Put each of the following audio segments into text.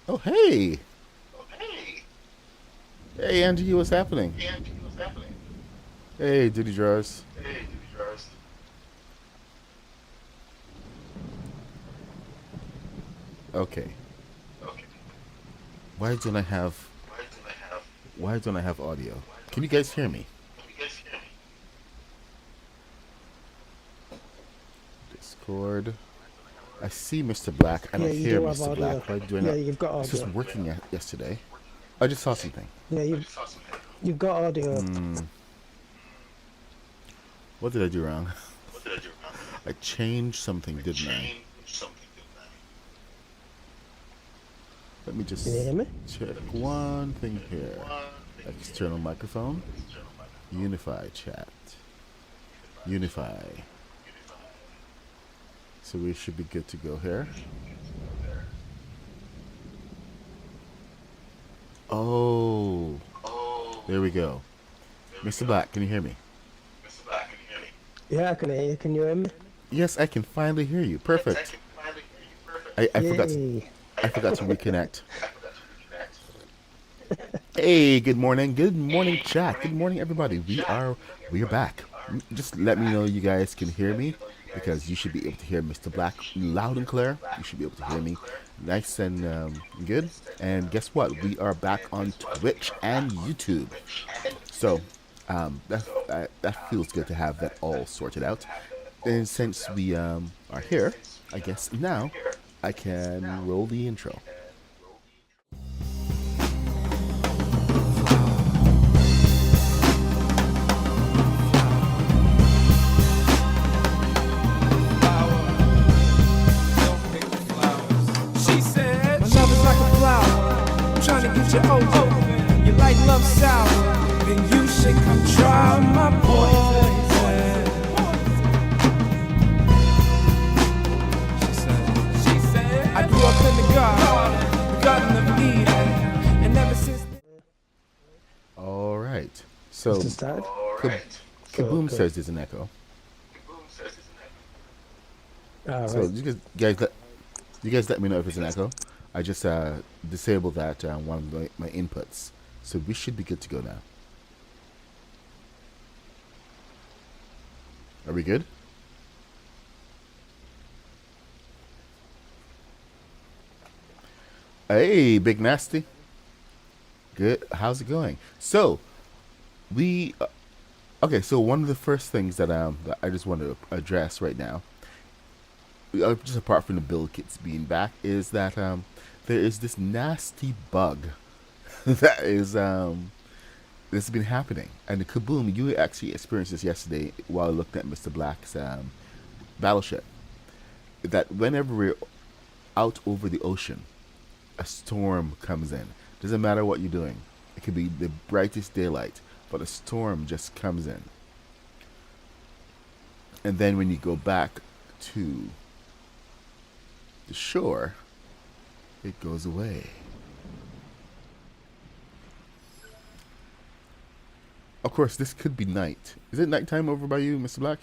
Oh, hey. Oh, hey. Hey, Angie, what's happening? Hey, Andy, what's happening? Hey, Duty Drawers. Hey, Duty Jars. Okay. Okay. Why don't I have Why don't I have? why don't I have audio? Why don't Can you I have guys hear audio? me? Can you guys hear me? Discord. I see Mr. Black. I Yeah, don't you hear do have Mr. Black. audio. Why do I Yeah, not? you've got This was audio. working yesterday. I just saw something. Yeah, I you've just saw something. you've got audio. Hmm. What did I do wrong? What did I do wrong? I changed something, I didn't I? changed something, didn't I? Let me Can you just hear me? check Let me just one thing check here. one thing here. External microphone. External microphone. Unify chat. Unify chat. Unify. Unify. So we should be good to go here. There. Oh, Oh, there we go. there we Mr. go. Black, can you hear me? Mr. Black, can you hear me? Yeah, I can hear you. Can you hear me? Yes, I can finally hear you. Yes, I Perfect. can finally hear you. Perfect. I, I forgot to, Yay! I forgot to reconnect. I forgot to reconnect. Hey, good morning. Good morning, Hey, good chat. Good morning. morning, Good morning, everybody. We chat. are Good morning, we are everybody. back. Just We are let me back. know you guys can Just hear let me me know you guys because you can should hear be able me to hear Mr. because Black you should be able loud to and hear Mr. clear. You Black should be able to hear loud and me clear. nice and good. Nice and And guess what? good. We are back And on guess what? We Twitch are back and on YouTube. Twitch and So YouTube. that, So that feels good to have that that all feels sorted good to out. have that all And sorted since out. we are And here, since I we guess are now here, I I guess can now roll the I intro. can roll the intro. She said, my love is like a flower. I'm trying to get you open. You like love sour. Then you should come try my poison. She said, I grew up in the Garden of Eden. And ever since. All right. Just So to start. All Kab- right. So, Cool, Kaboom cool. says there's an echo. Kaboom says it's an All So right. you guys let me know if it's an echo. I just disabled that one of my inputs, so we should be good to go now. Are we good? Hey, Big Nasty. Good. How's it going? So we okay. So one of the first things that I just want to address right now, just apart from the build kits being back, is that there is this nasty bug that is that's been happening. And the Kaboom, you actually experienced this yesterday while looking at Mr. Black's battleship. That whenever we're out over the ocean, a storm comes in. Doesn't matter what you're doing. It could be the brightest daylight, but a storm just comes in. And then when you go back to the shore, it goes away. Of course, this could be night. Is it nighttime over by you, Mr. Black?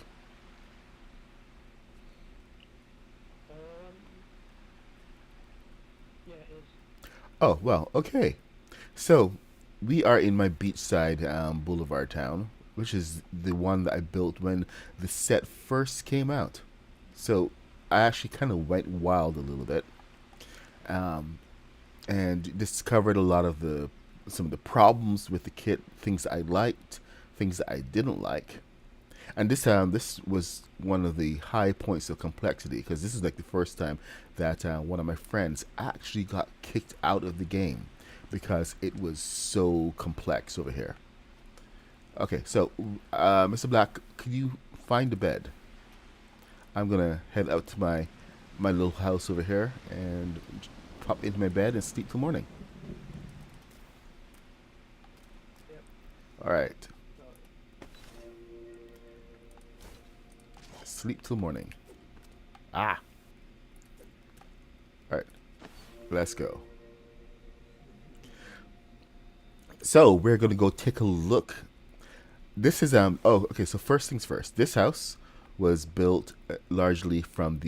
Yeah, it is. Oh, well, okay. So, we are in my beachside boulevard town, which is the one that I built when the set first came out. So, I actually kind of went wild a little bit um, and discovered a lot of the some of the problems with the kit, things I liked, things that I didn't like. And this was one of the high points of complexity because this is like the first time that one of my friends actually got kicked out of the game because it was so complex over here. Okay, so Mr. Black, could you find a bed? I'm gonna head out to my little house over here and pop into my bed and sleep till morning. Yep. All right, Got sleep till morning. Ah, all right, let's go. So we're gonna go take a look. This is oh, okay, so first things first. This house was built largely from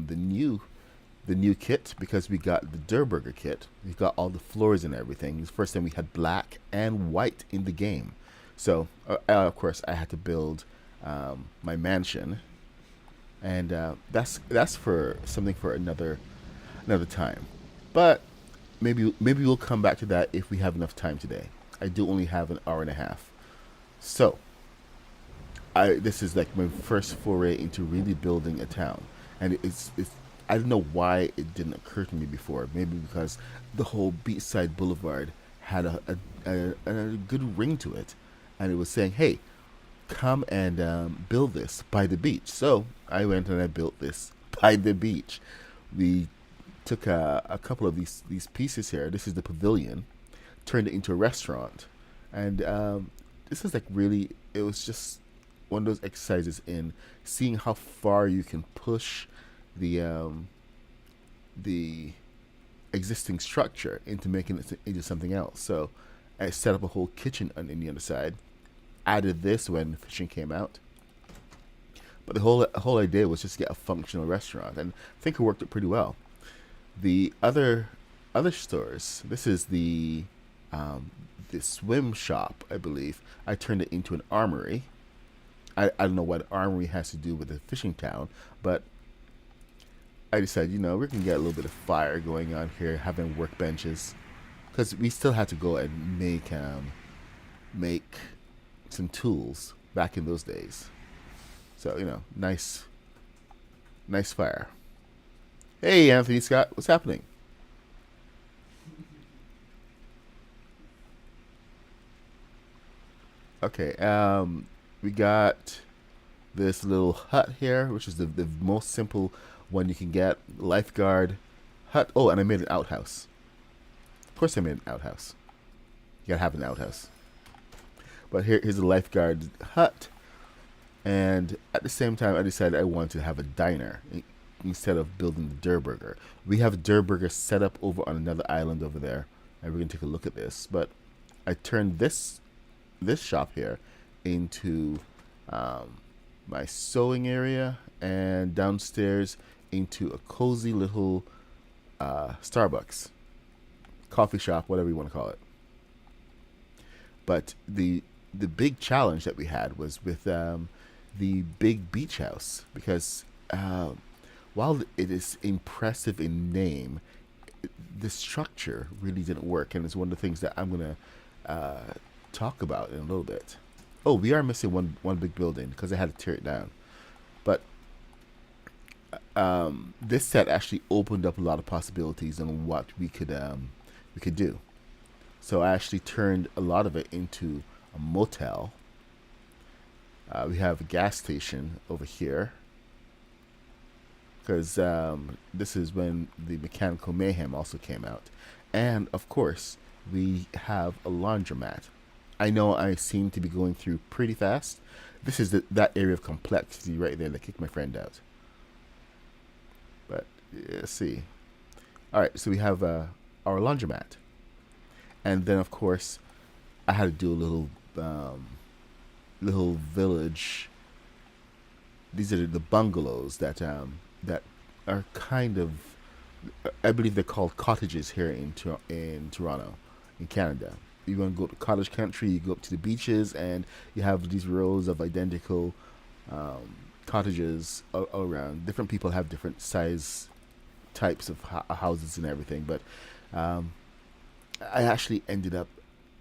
the new the new kit because we got the Der Burger kit. We got all the floors and everything. It's the first time we had black and white in the game. So, of course, I had to build my mansion, and that's for something for another time. But maybe we'll come back to that if we have enough time today. I do only have an hour and a half, so this is like my first foray into really building a town, and it's I don't know why it didn't occur to me before. Maybe because the whole Beachside Boulevard had a good ring to it, and it was saying, "Hey, come and build this by the beach." So I went and I built this by the beach. We took a couple of these pieces here. This is the pavilion, turned it into a restaurant, and this is like really. It was just one of those exercises in seeing how far you can push the existing structure into making it into something else. So I set up a whole kitchen on the other side. Added this when fishing came out, but the whole idea was just to get a functional restaurant, and I think it worked out pretty well. The other stores. This is the swim shop, I believe. I turned it into an armory. I don't know what armory has to do with the fishing town, but I decided, we're gonna get a little bit of fire going on here, having workbenches, because we still had to go and make some tools back in those days. So nice fire. Hey, Anthony Scott, what's happening? Okay, we got this little hut here, which is the most simple one you can get. Lifeguard hut. Oh, and I made an outhouse. Of course I made an outhouse. You gotta have an outhouse. But here's a lifeguard hut. And at the same time, I decided I wanted to have a diner instead of building the Der Burger. We have Der Burger set up over on another island over there, and we're gonna take a look at this. But I turned this shop here into my sewing area, and downstairs into a cozy little Starbucks, coffee shop, whatever you want to call it. But the big challenge that we had was with the big beach house, because while it is impressive in name, the structure really didn't work, and it's one of the things that I'm gonna talk about in a little bit. Oh, we are missing one big building because I had to tear it down, but this set actually opened up a lot of possibilities on what we could do. So I actually turned a lot of it into a motel. We have a gas station over here, because this is when the Mechanical Mayhem also came out. And of course, we have a laundromat. I know I seem to be going through pretty fast. This is that area of complexity right there that kicked my friend out. But let's see. All right, so we have our laundromat, and then of course, I had to do a little village. These are the bungalows that are kind of, I believe they're called cottages here in Toronto, in Canada. You want to go to cottage country, you go up to the beaches, and you have these rows of identical cottages all around. Different people have different size types of houses and everything, but I actually ended up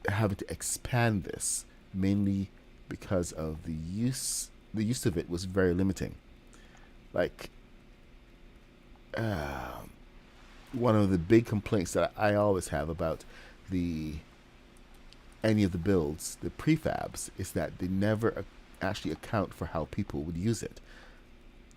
having to expand this, mainly because of the use of it was very limiting. Like, one of the big complaints that I always have about any of the builds, the prefabs, is that they never actually account for how people would use it.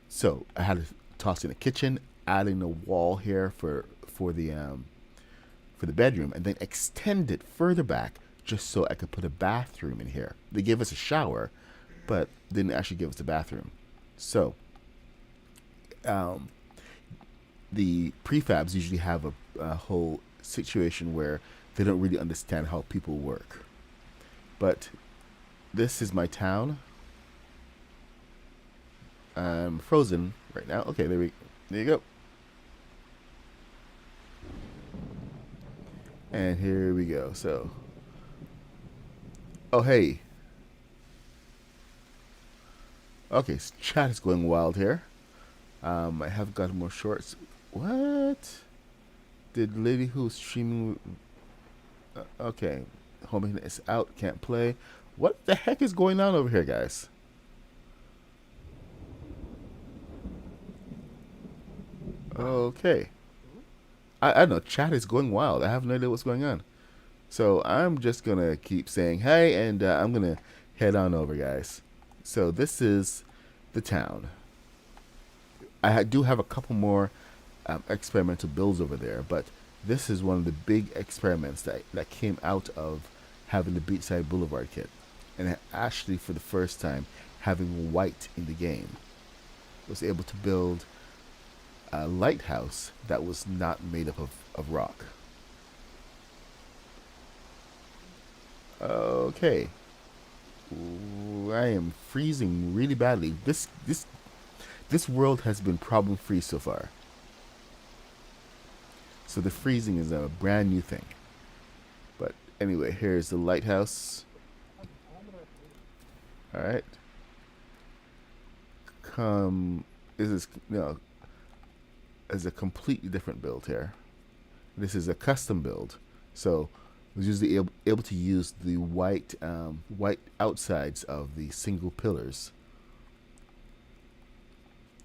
So I had to toss in a kitchen, adding a wall here for the bedroom, and then extend it further back just so I could put a bathroom in here. They gave us a shower, but didn't actually give us a bathroom. So the prefabs usually have a whole situation where they don't really understand how people work. But this is my town. I'm frozen right now. Okay, there you go. And here we go. So, oh hey, okay, chat is going wild here. I have got more shorts. What? Did lady who's streaming? Okay, home internet is out. Can't play. What the heck is going on over here, guys? Okay. I don't know. Chat is going wild. I have no idea what's going on. So I'm just going to keep saying hey, and I'm going to head on over, guys. So this is the town. Do have a couple more experimental builds over there, but this is one of the big experiments that came out of having the Beachside Boulevard kit. And actually, for the first time, having white in the game. Was able to build a lighthouse that was not made up of rock. Okay. Ooh, I am freezing really badly. This world has been problem free so far. So the freezing is a brand new thing. But anyway, here's the lighthouse. Alright. This is a completely different build here. This is a custom build. So I was usually able to use the white outsides of the single pillars.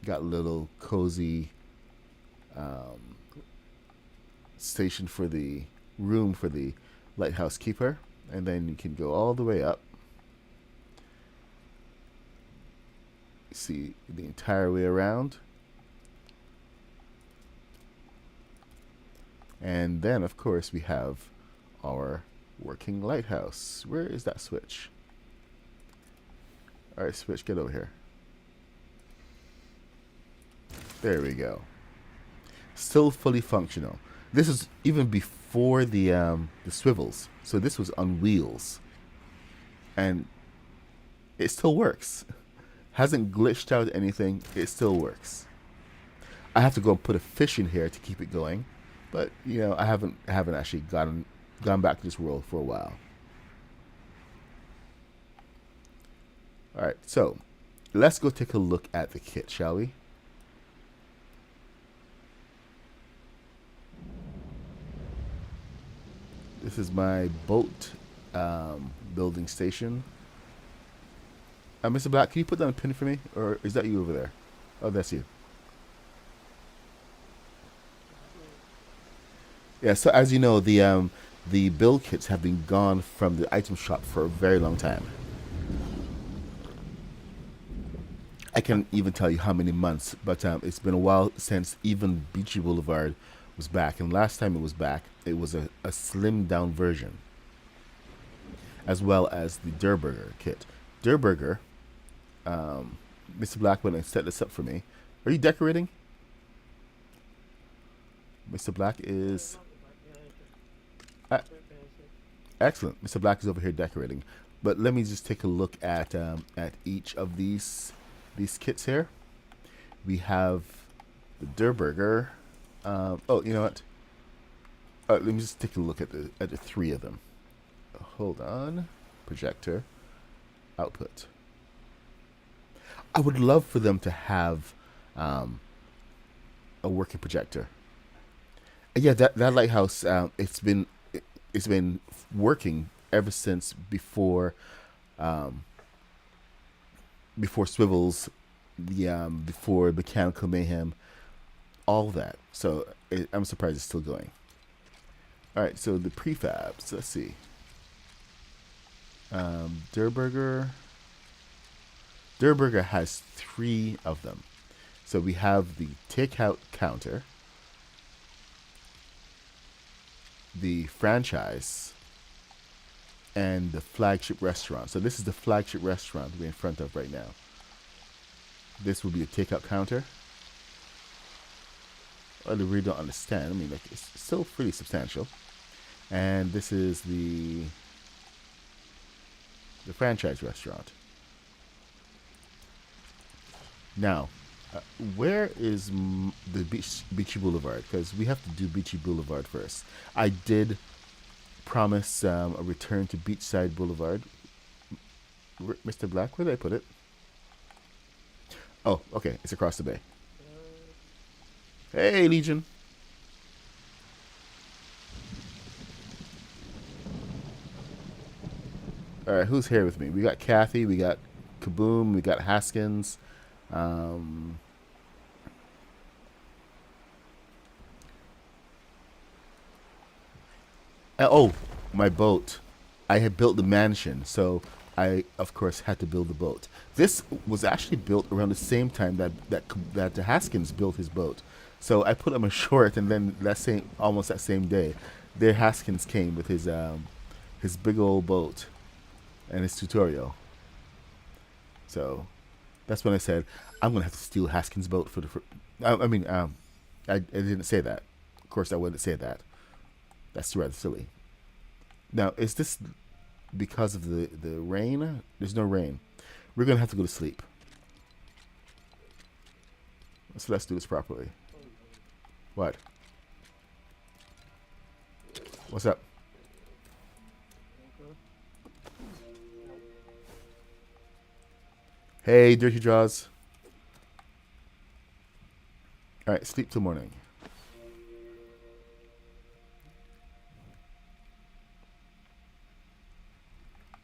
Got a little cozy station for the room for the lighthouse keeper, and then you can go all the way up. See the entire way around. And then, of course, we have our working lighthouse. Where is that switch? Alright, switch, get over here. There we go. Still fully functional. This is even before the swivels. So this was on wheels. And it still works. Hasn't glitched out anything. It still works. I have to go and put a fish in here to keep it going. But, you know, I haven't actually gone back to this world for a while. Alright, so let's go take a look at the kit, shall we? This is my boat building station. Mr. Black, can you put down a pin for me? Or is that you over there? Oh, that's you. Yeah, so as you know, the build kits have been gone from the item shop for a very long time. I can't even tell you how many months, but it's been a while since even Beachy Boulevard was back. And last time it was back, it was a slimmed down version, as well as the Durburger kit. Durburger, Mr. Blackman has set this up for me. Are you decorating? Mr. Black is... excellent. Mr. Black is over here decorating. But let me just take a look at each of these kits here. We have the Durburger. Oh, you know what? Let me just take a look at the three of them. Hold on. Projector. Output. I would love for them to have a working projector. Yeah, that lighthouse. It's been working ever since before swivels, before mechanical mayhem, all that. So I'm surprised it's still going. All right, so the prefabs. Let's see. Durburger has 3 of them. So we have the takeout counter, the franchise, and the flagship restaurant. So this is the flagship restaurant we're in front of right now. This will be a takeout counter. I really don't understand. I mean, like, it's still pretty substantial. And this is the franchise restaurant. Now, where is the Beachy Boulevard? Because we have to do Beachy Boulevard first. I did promise a return to Beachside Boulevard. Mr. Black, where did I put it? Oh, okay, it's across the bay. Hey, Legion. All right, who's here with me? We got Kathy, we got Kaboom, we got Haskins. Um, oh, my boat. I had built the mansion, so I, of course, had to build the boat. This was actually built around the same time that Haskins built his boat. So I put him ashore, and then almost that same day, there Haskins came with his big old boat and his tutorial. So that's when I said I'm gonna have to steal Haskins' boat for the. I didn't say that. Of course, I wouldn't say that. That's rather silly. Now, is this because of the rain? There's no rain. We're gonna have to go to sleep. So let's do this properly. What? What's up? Hey, Dirty Jaws. Alright, sleep till morning.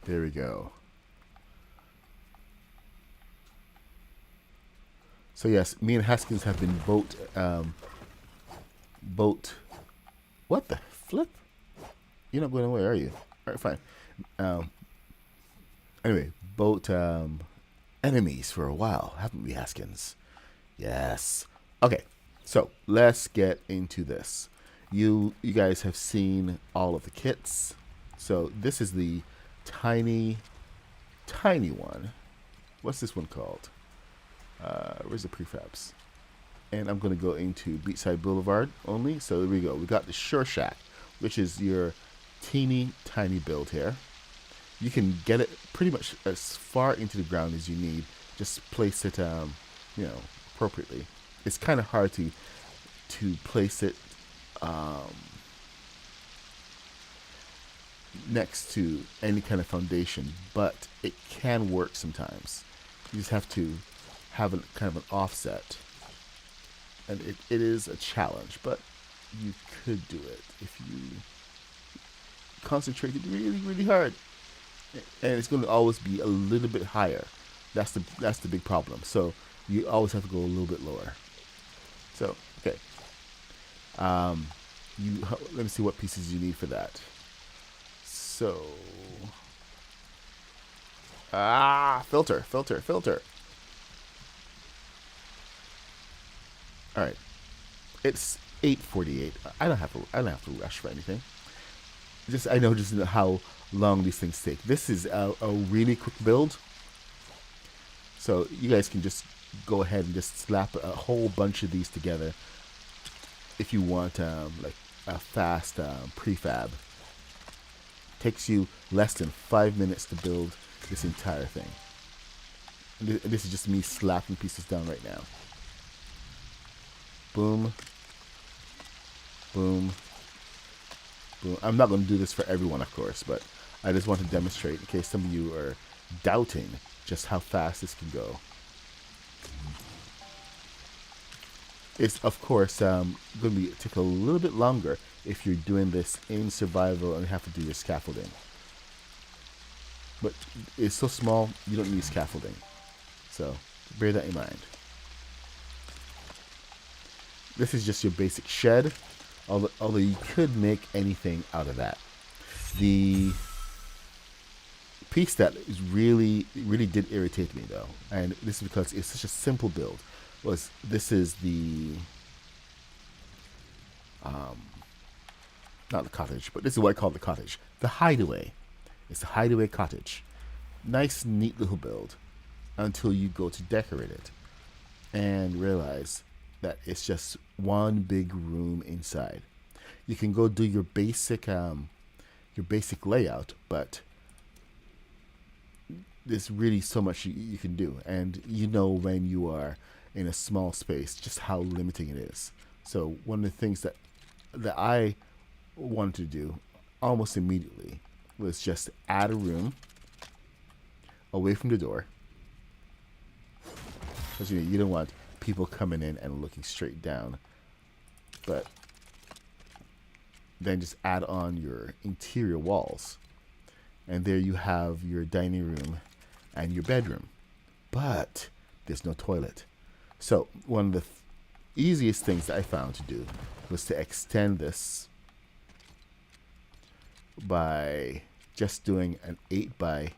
There we go. So yes, me and Haskins have been boat. What the flip? You're not going away, are you? All right, fine. Anyway, boat enemies for a while, haven't we, Haskins? Yes. Okay, so let's get into this. You guys have seen all of the kits. So this is the tiny one. What's this one called? Where's the prefabs? And I'm going to go into Beachside Boulevard only. So there we go. We got the Shore Shack, which is your teeny tiny build here. You can get it pretty much as far into the ground as you need. Just place it, appropriately. It's kind of hard to place it next to any kind of foundation, but it can work sometimes. You just have to have kind of an offset, and it is a challenge, but you could do it if you concentrated really, really hard. And it's going to always be a little bit higher. That's the big problem. So you always have to go a little bit lower. So okay, let me see what pieces you need for that. So filter. All right, it's 8:48. I don't have to rush for anything. I know how long these things take. This is a really quick build, so you guys can just go ahead and just slap a whole bunch of these together if you want like a fast prefab. Takes you less than 5 minutes to build this entire thing. And this is just me slapping pieces down right now. Boom, boom, boom. I'm not going to do this for everyone, of course, but I just want to demonstrate in case some of you are doubting just how fast this can go. It's, of course, going to take a little bit longer if you're doing this in survival and have to do your scaffolding. But it's so small, you don't need scaffolding. So bear that in mind. This is just your basic shed, although you could make anything out of that. The piece that is really did irritate me, though, and this is because it's such a simple build, this is the not the cottage, but this is what I call the cottage, the hideaway. It's the hideaway cottage. Nice, neat little build until you go to decorate it and realize that it's just one big room inside. You can go do your basic layout, but there's really so much you can do, and you know when you are in a small space just how limiting it is. So one of the things that I wanted to do almost immediately was just add a room away from the door. Because you don't want people coming in and looking straight down. But then just add on your interior walls. And there you have your dining room and your bedroom. But there's no toilet. So one of the easiest things that I found to do was to extend this by just doing an 8 by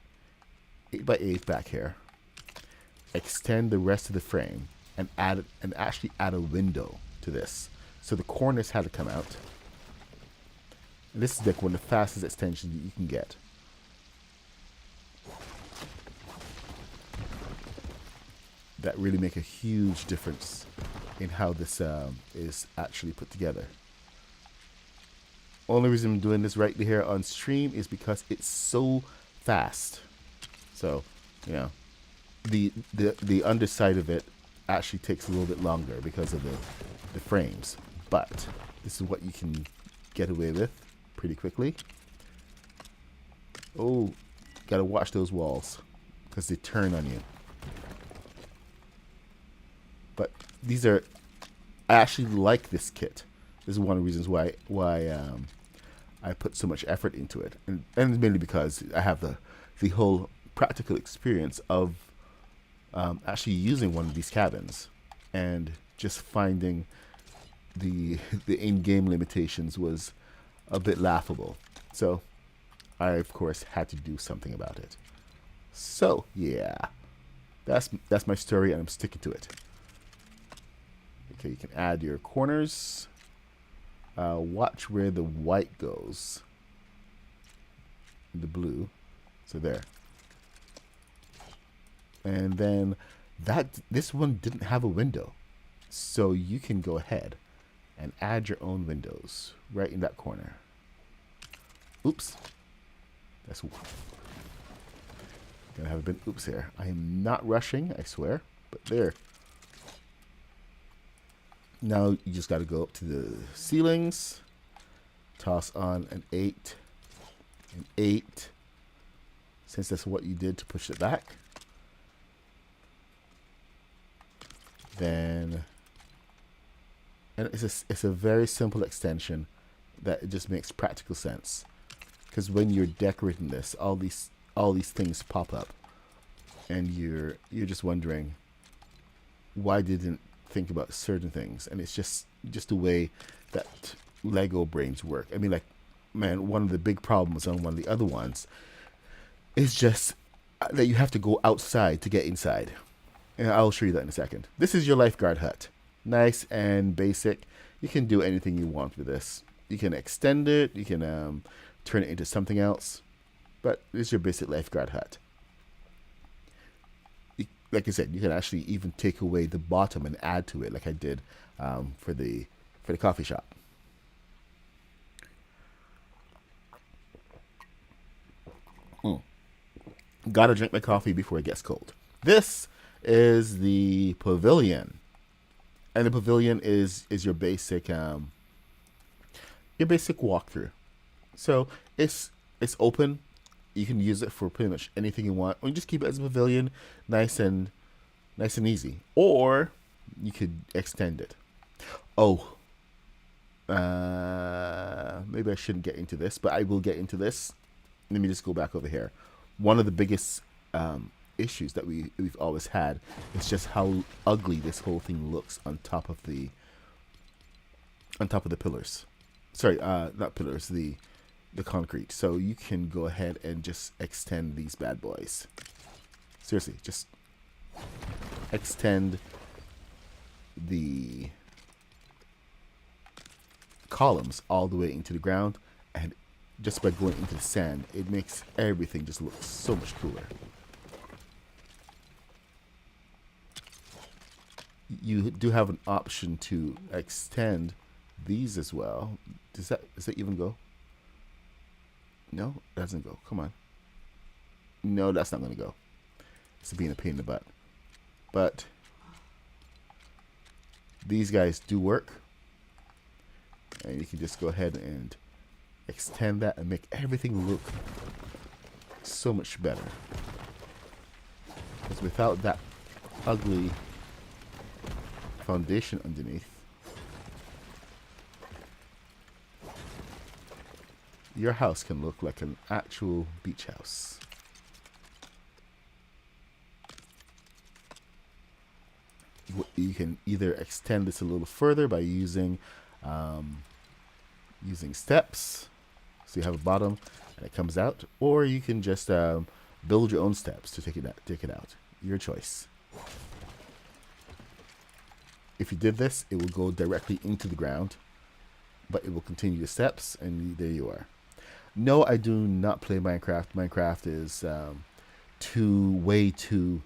8 back here. Extend the rest of the frame and actually add a window to this. So the corners had to come out. And this is like one of the fastest extensions that you can get. That really make a huge difference in how this is actually put together. Only reason I'm doing this right here on stream is because it's so fast. So, you know, the underside of it actually takes a little bit longer because of the frames. But this is what you can get away with pretty quickly. Oh, gotta watch those walls because they turn on you. But these are, I actually like this kit. This is one of the reasons why I put so much effort into it, and mainly because I have the whole practical experience of actually using one of these cabins, and just finding the in-game limitations was a bit laughable. So I of course had to do something about it. So yeah, that's my story, and I'm sticking to it. Okay, you can add your corners. Watch where the white goes. The blue. So there. And then this one didn't have a window. So you can go ahead and add your own windows right in that corner. Oops. That's gonna have a bit oops here. I am not rushing, I swear. But there. Now you just got to go up to the ceilings, toss on an 8, an 8, since that's what you did to push it back. Then, and it's a very simple extension that it just makes practical sense, because when you're decorating this, all these things pop up, and you're just wondering why didn't think about certain things. And it's just the way that Lego brains work. I mean, like, man, one of the big problems on one of the other ones is just that you have to go outside to get inside, and I'll show you that in a second. This is your lifeguard hut. Nice and basic. You can do anything you want with this. You can extend it, you can turn it into something else, but this is your basic lifeguard hut. Like I said, you can actually even take away the bottom and add to it, like I did for the coffee shop. Gotta drink my coffee before it gets cold. This is the pavilion, and the pavilion is your basic walkthrough. So it's open. You can use it for pretty much anything you want. Or you just keep it as a pavilion, nice and easy. Or you could extend it. Oh, maybe I shouldn't get into this, but I will get into this. Let me just go back over here. One of the biggest issues that we've always had is just how ugly this whole thing looks on top of the pillars. Sorry, not pillars. The concrete. So you can go ahead and just extend these bad boys. Seriously, just extend the columns all the way into the ground, and just by going into the sand, it makes everything just look so much cooler. You do have an option to extend these as well. Does that even go? No, it doesn't go. Come on. No, that's not going to go. It's being a pain in the butt. But these guys do work. And you can just go ahead and extend that and make everything look so much better. Because without that ugly foundation underneath, your house can look like an actual beach house. You can either extend this a little further by using steps, so you have a bottom and it comes out, or you can just build your own steps to take it out. Your choice. If you did this, it will go directly into the ground, but it will continue the steps, and there you are. No, I do not play Minecraft. Minecraft is way too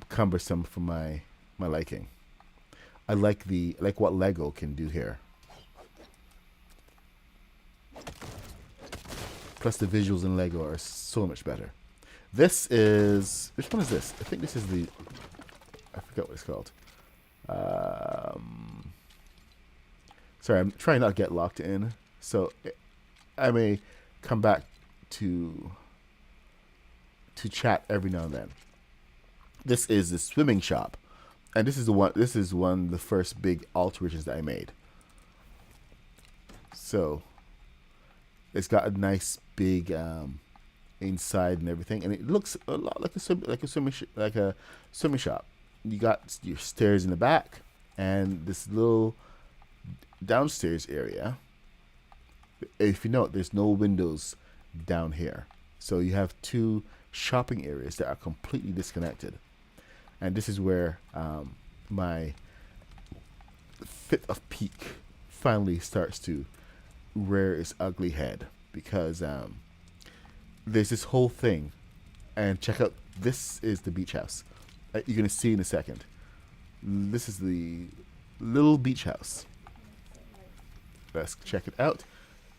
cumbersome for my liking. I like what Lego can do here. Plus the visuals in Lego are so much better. This is, which one is this? I think this is the, I forgot what it's called. Sorry, I'm trying not to get locked in, so I may come back to chat every now and then. This is the swimming shop, and this is one of the first big alterations that I made. So it's got a nice big inside and everything, and it looks a lot like a swimming shop. You got your stairs in the back and this little downstairs area. If you note, there's no windows down here, so you have two shopping areas that are completely disconnected. And this is where my fit of peak finally starts to rear its ugly head, because there's this whole thing. And check out, this is the beach house. You're gonna see in a second. This is the little beach house. Let's check it out.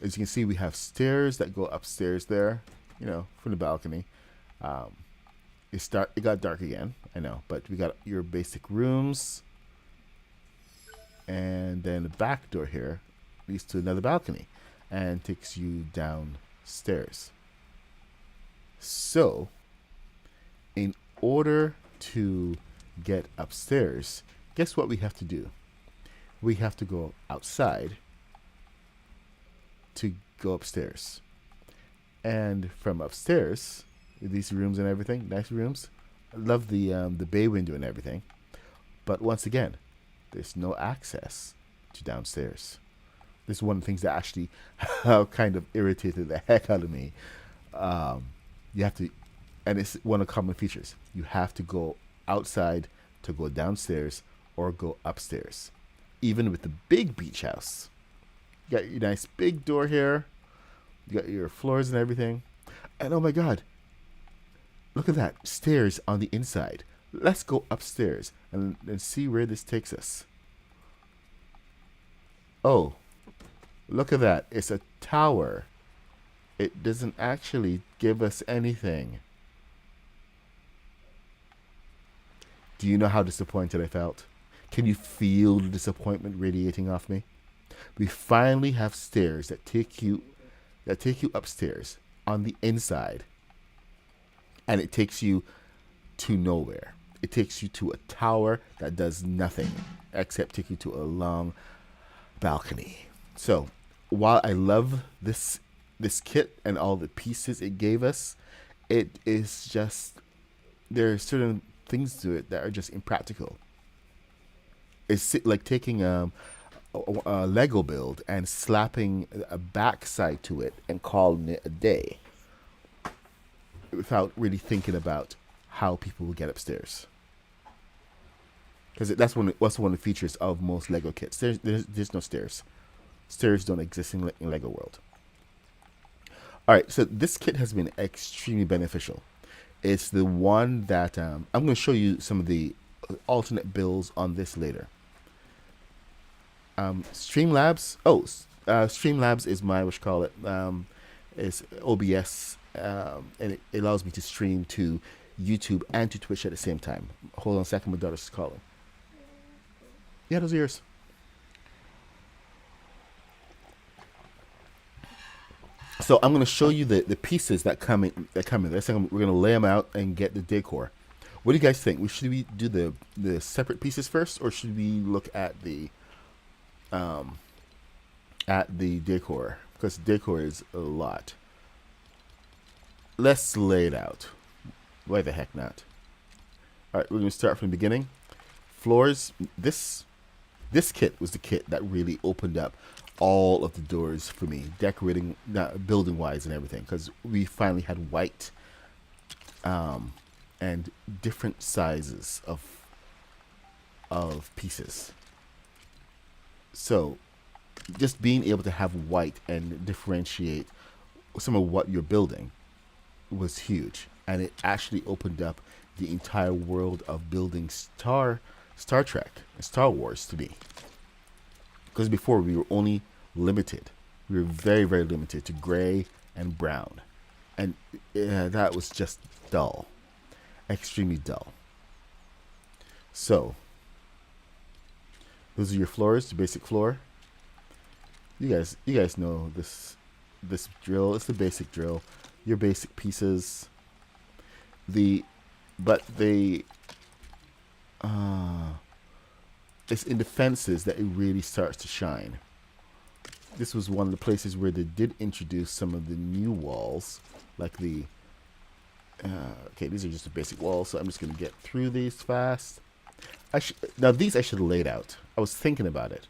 As you can see, we have stairs that go upstairs there, you know, from the balcony. It got dark again, I know, but we got your basic rooms, and then the back door here leads to another balcony and takes you downstairs. So, in order to get upstairs, guess what we have to do? We have to go outside to go upstairs. And from upstairs, these rooms and everything, nice rooms. I love the bay window and everything. But once again, there's no access to downstairs. This is one of the things that actually kind of irritated the heck out of me. You have to, and it's one of the common features. You have to go outside to go downstairs or go upstairs. Even with the big beach house. You got your nice big door here. You got your floors and everything. And oh my God, look at that, stairs on the inside. Let's go upstairs and see where this takes us. Oh, look at that. It's a tower. It doesn't actually give us anything. Do you know how disappointed I felt? Can you feel the disappointment radiating off me? We finally have stairs that take you upstairs on the inside, and it takes you to nowhere. It takes you to a tower that does nothing except take you to a long balcony. So while I love this kit and all the pieces it gave us, it is just, there are certain things to it that are just impractical. It's like taking a Lego build and slapping a backside to it and calling it a day, without really thinking about how people will get upstairs. Because that's one of the features of most Lego kits. There's no stairs. Stairs don't exist in Lego World. Alright, so this kit has been extremely beneficial. It's the one that I'm going to show you some of the alternate builds on this later. Streamlabs. Streamlabs is my is OBS, and it allows me to stream to YouTube and to Twitch at the same time. Hold on a second, my daughter's calling. Yeah, those are yours. So I'm going to show you the pieces that come in. We're going to lay them out and get the decor. What do you guys think? Should we do the separate pieces first, or should we look at the decor? Because decor is a lot. Let's lay it out. Why the heck not? All right, we're going to start from the beginning. Floors. This kit was the kit that really opened up all of the doors for me, decorating, building wise and everything, because we finally had white and different sizes of pieces. So just being able to have white and differentiate some of what you're building was huge, and it actually opened up the entire world of building Star Trek and Star Wars to me. Because before we were only limited, we were very, very limited to gray and brown, and that was just dull, extremely dull. So those are your floors, the basic floor. You guys know this drill. It's the basic drill. Your basic pieces. It's in the fences that it really starts to shine. This was one of the places where they did introduce some of the new walls, like the okay, these are just the basic walls, so I'm just going to get through these fast. Now these I should have laid out. I was thinking about it.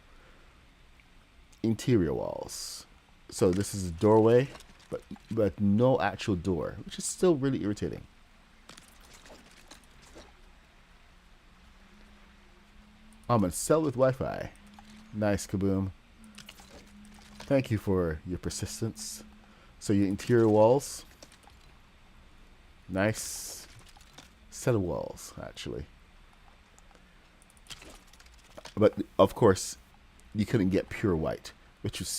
Interior walls. So this is a doorway, but no actual door, which is still really irritating. I'm gonna sell with Wi-Fi. Nice, Kaboom. Thank you for your persistence. So your interior walls. Nice set of walls, actually. But of course, you couldn't get pure white, which was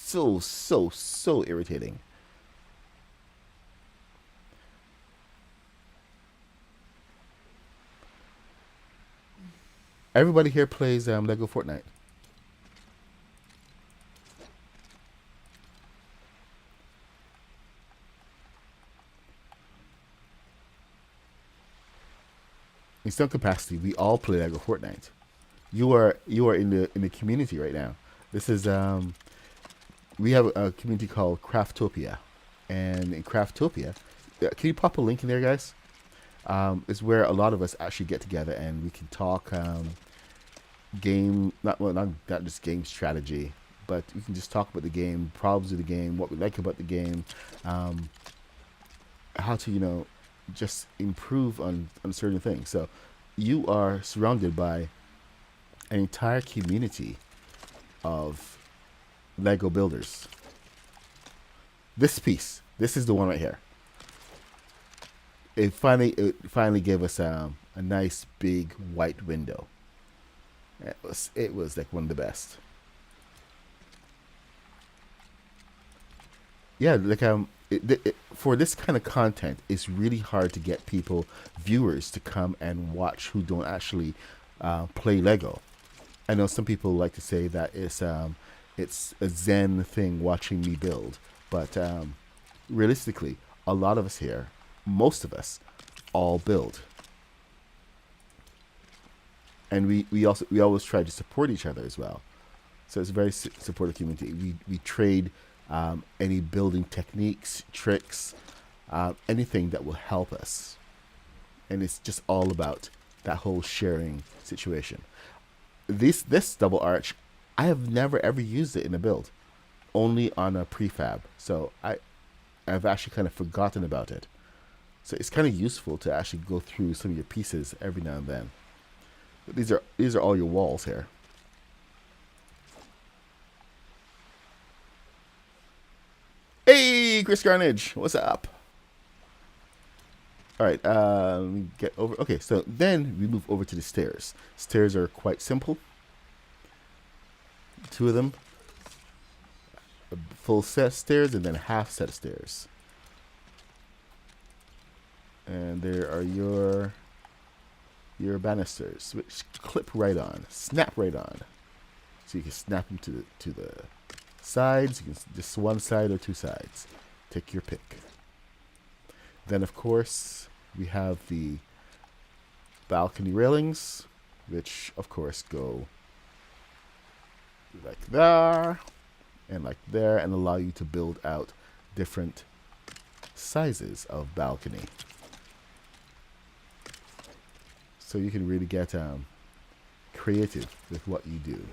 so irritating. Everybody here plays Lego Fortnite. In some capacity, we all play Lego Fortnite. You are in the community right now. This is we have a community called Craftopia, and in Craftopia, can you pop a link in there, guys? Is where a lot of us actually get together and we can talk not just game strategy, but we can just talk about the game, problems of the game, what we like about the game, how to just improve on certain things. So you are surrounded by an entire community of Lego builders. This is the one right here. It finally gave us a nice big white window. It was like one of the best. Yeah, like for this kind of content, it's really hard to get viewers to come and watch who don't actually play Lego. I know some people like to say that it's a zen thing watching me build, but realistically, a lot of us here, most of us, all build, and we always try to support each other as well. So it's a very supportive community. We trade any building techniques, tricks, anything that will help us, and it's just all about that whole sharing situation. This double arch, I have never ever used it in a build, only on a prefab. So I've actually kind of forgotten about it. So it's kind of useful to actually go through some of your pieces every now and then. But these are all your walls here. Hey, Chris Carnage, what's up? All right, let me get over. Okay, so then we move over to the stairs. Stairs are quite simple. Two of them. A full set of stairs and then a half set of stairs. And there are your banisters, which clip right on, snap right on. So you can snap them to the sides. You can just one side or two sides. Take your pick. Then, of course, we have the balcony railings, which, of course, go like there and like there, and allow you to build out different sizes of balcony. So you can really get creative with what you do.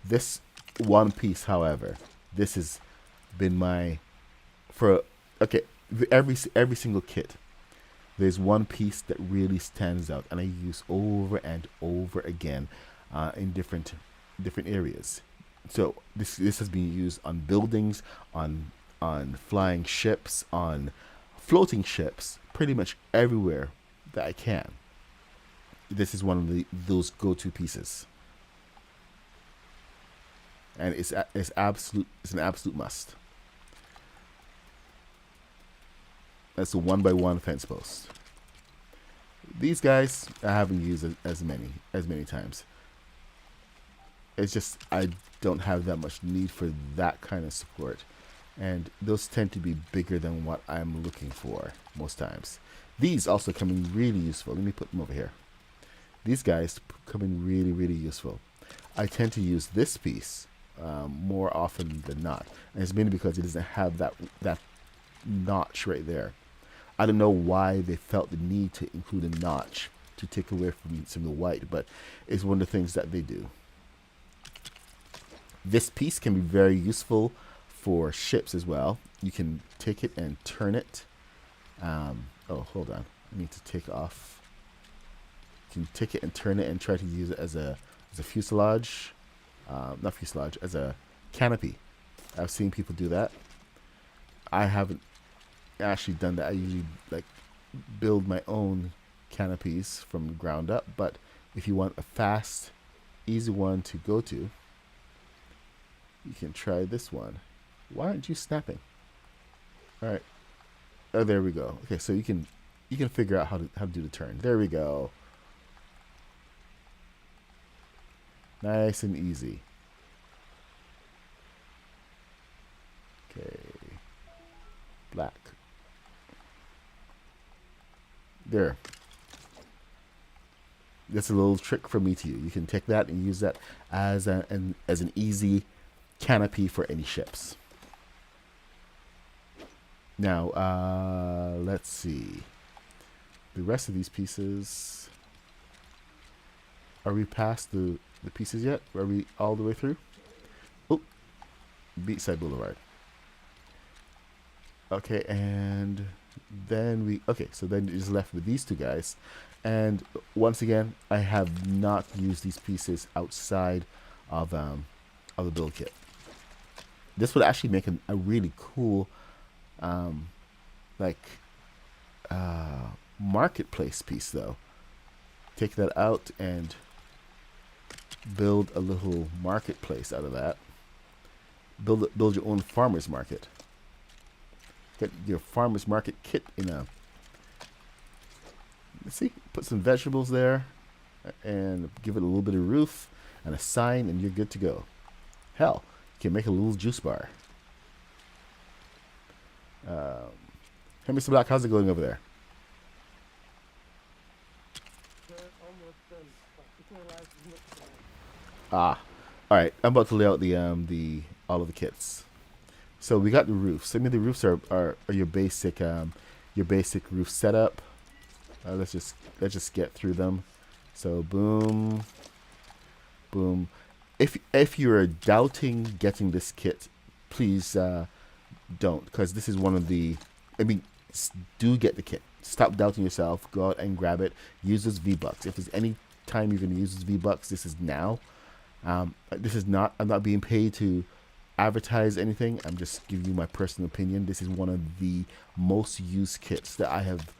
This one piece, however, this has been my every single kit. There's one piece that really stands out, and I use over and over again in different areas. So this has been used on buildings, on flying ships, on floating ships, pretty much everywhere that I can. This is one of those go-to pieces, and it's an absolute must. That's a 1x1 fence post. These guys I haven't used as many times. It's just I don't have that much need for that kind of support, and those tend to be bigger than what I'm looking for most times. These also come in really useful. Let me put them over here. These guys come in really useful. I tend to use this piece more often than not, and it's mainly because it doesn't have that notch right there. I don't know why they felt the need to include a notch to take away from some of the white, but it's one of the things that they do. This piece can be very useful for ships as well. You can take it and turn it. Oh, hold on. I need to take off. You can take it and turn it and try to use it as a fuselage. Not fuselage, as a canopy. I've seen people do that. I haven't actually done that. I usually build my own canopies from the ground up, but if you want a fast, easy one to go to, you can try this one. Why aren't you snapping? All right. Oh, there we go. Okay, so you can figure out how to do the turn. There we go. Nice and easy. Okay. Black. There. That's a little trick from me to you. You can take that and use that as an easy canopy for any ships. Now, let's see. The rest of these pieces. Are we past the pieces yet? Are we all the way through? Oh, Beachside Boulevard. Okay, and then so then it is left with these two guys. And once again, I have not used these pieces outside of the build kit. This would actually make a really cool marketplace piece, though. Take that out and build a little marketplace out of that. Build your own farmer's market. Get your farmer's market kit in a. Let's see, put some vegetables there, and give it a little bit of roof and a sign, and you're good to go. Hell, you can make a little juice bar. Hey, Mr. Black, how's it going over there? All right. I'm about to lay out the all of the kits. So we got the roofs. I mean, the roofs are your basic roof setup. Let's just get through them. So boom, boom. If you're doubting getting this kit, please don't, because this is one of the. I mean, do get the kit. Stop doubting yourself. Go out and grab it. Use those V-Bucks. If there's any time you're going to use those V-Bucks, this is now. This is not. I'm not being paid to advertise anything. I'm just giving you my personal opinion. This is one of the most used kits that I have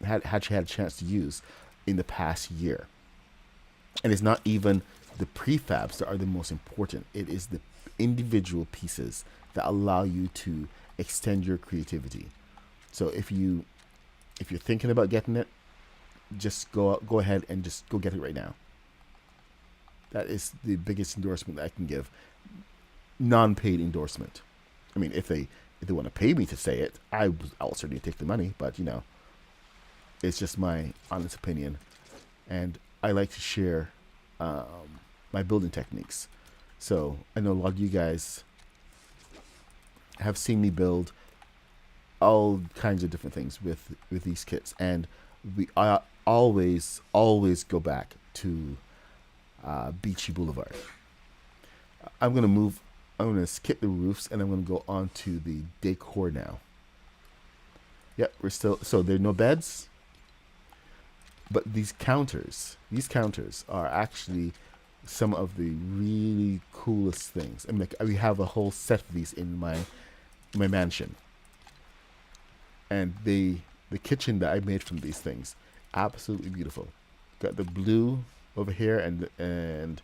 had a chance to use in the past year. And it's not even the prefabs that are the most important. It is the individual pieces that allow you to extend your creativity. So if you're thinking about getting it, just go ahead and just go get it right now. That is the biggest endorsement that I can give. non-paid endorsement. I mean, if they want to pay me to say it, I'll certainly take the money. But it's just my honest opinion, and I like to share my building techniques. So I know a lot of you guys have seen me build all kinds of different things with these kits, and I always go back to Beachy Boulevard. I'm gonna skip the roofs, and I'm gonna go on to the decor now. Yep, so there are no beds, but these counters are actually some of the really coolest things. I mean, we have a whole set of these in my mansion, and the kitchen that I made from these things, absolutely beautiful. Got the blue over here and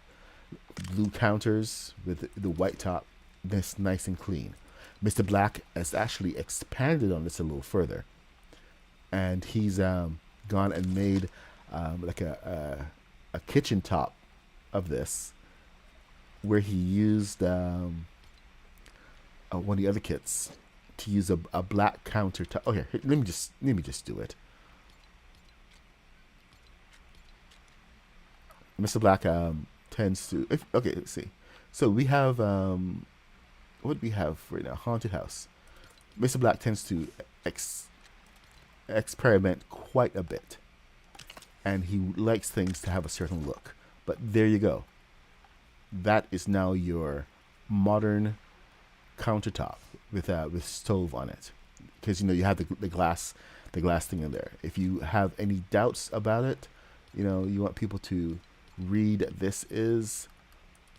blue counters with the white top. This nice and clean. Mr. Black has actually expanded on this a little further, and he's gone and made like a kitchen top of this, where he used one of the other kits to use a black countertop. Oh, here, let me just do it. Mr. Black tends to. Okay, let's see. So we have what do we have right now? Haunted house. Mr. Black tends to experiment quite a bit, and he likes things to have a certain look. But there you go. That is now your modern countertop with stove on it, because you have the glass thing in there. If you have any doubts about it, you want people to read this is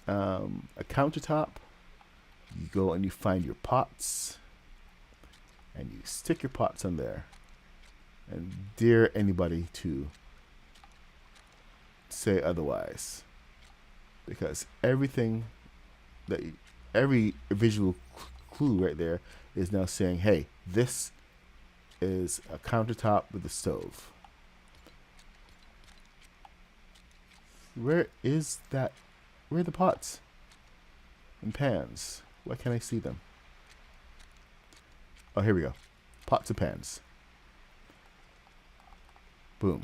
a countertop. You go and you find your pots, and you stick your pots on there, and dare anybody to say otherwise, because every visual clue right there is now saying, hey, this is a countertop with a stove. Where is that? Where are the pots and pans? Why can't I see them? Oh, here we go. Pots and pans. Boom.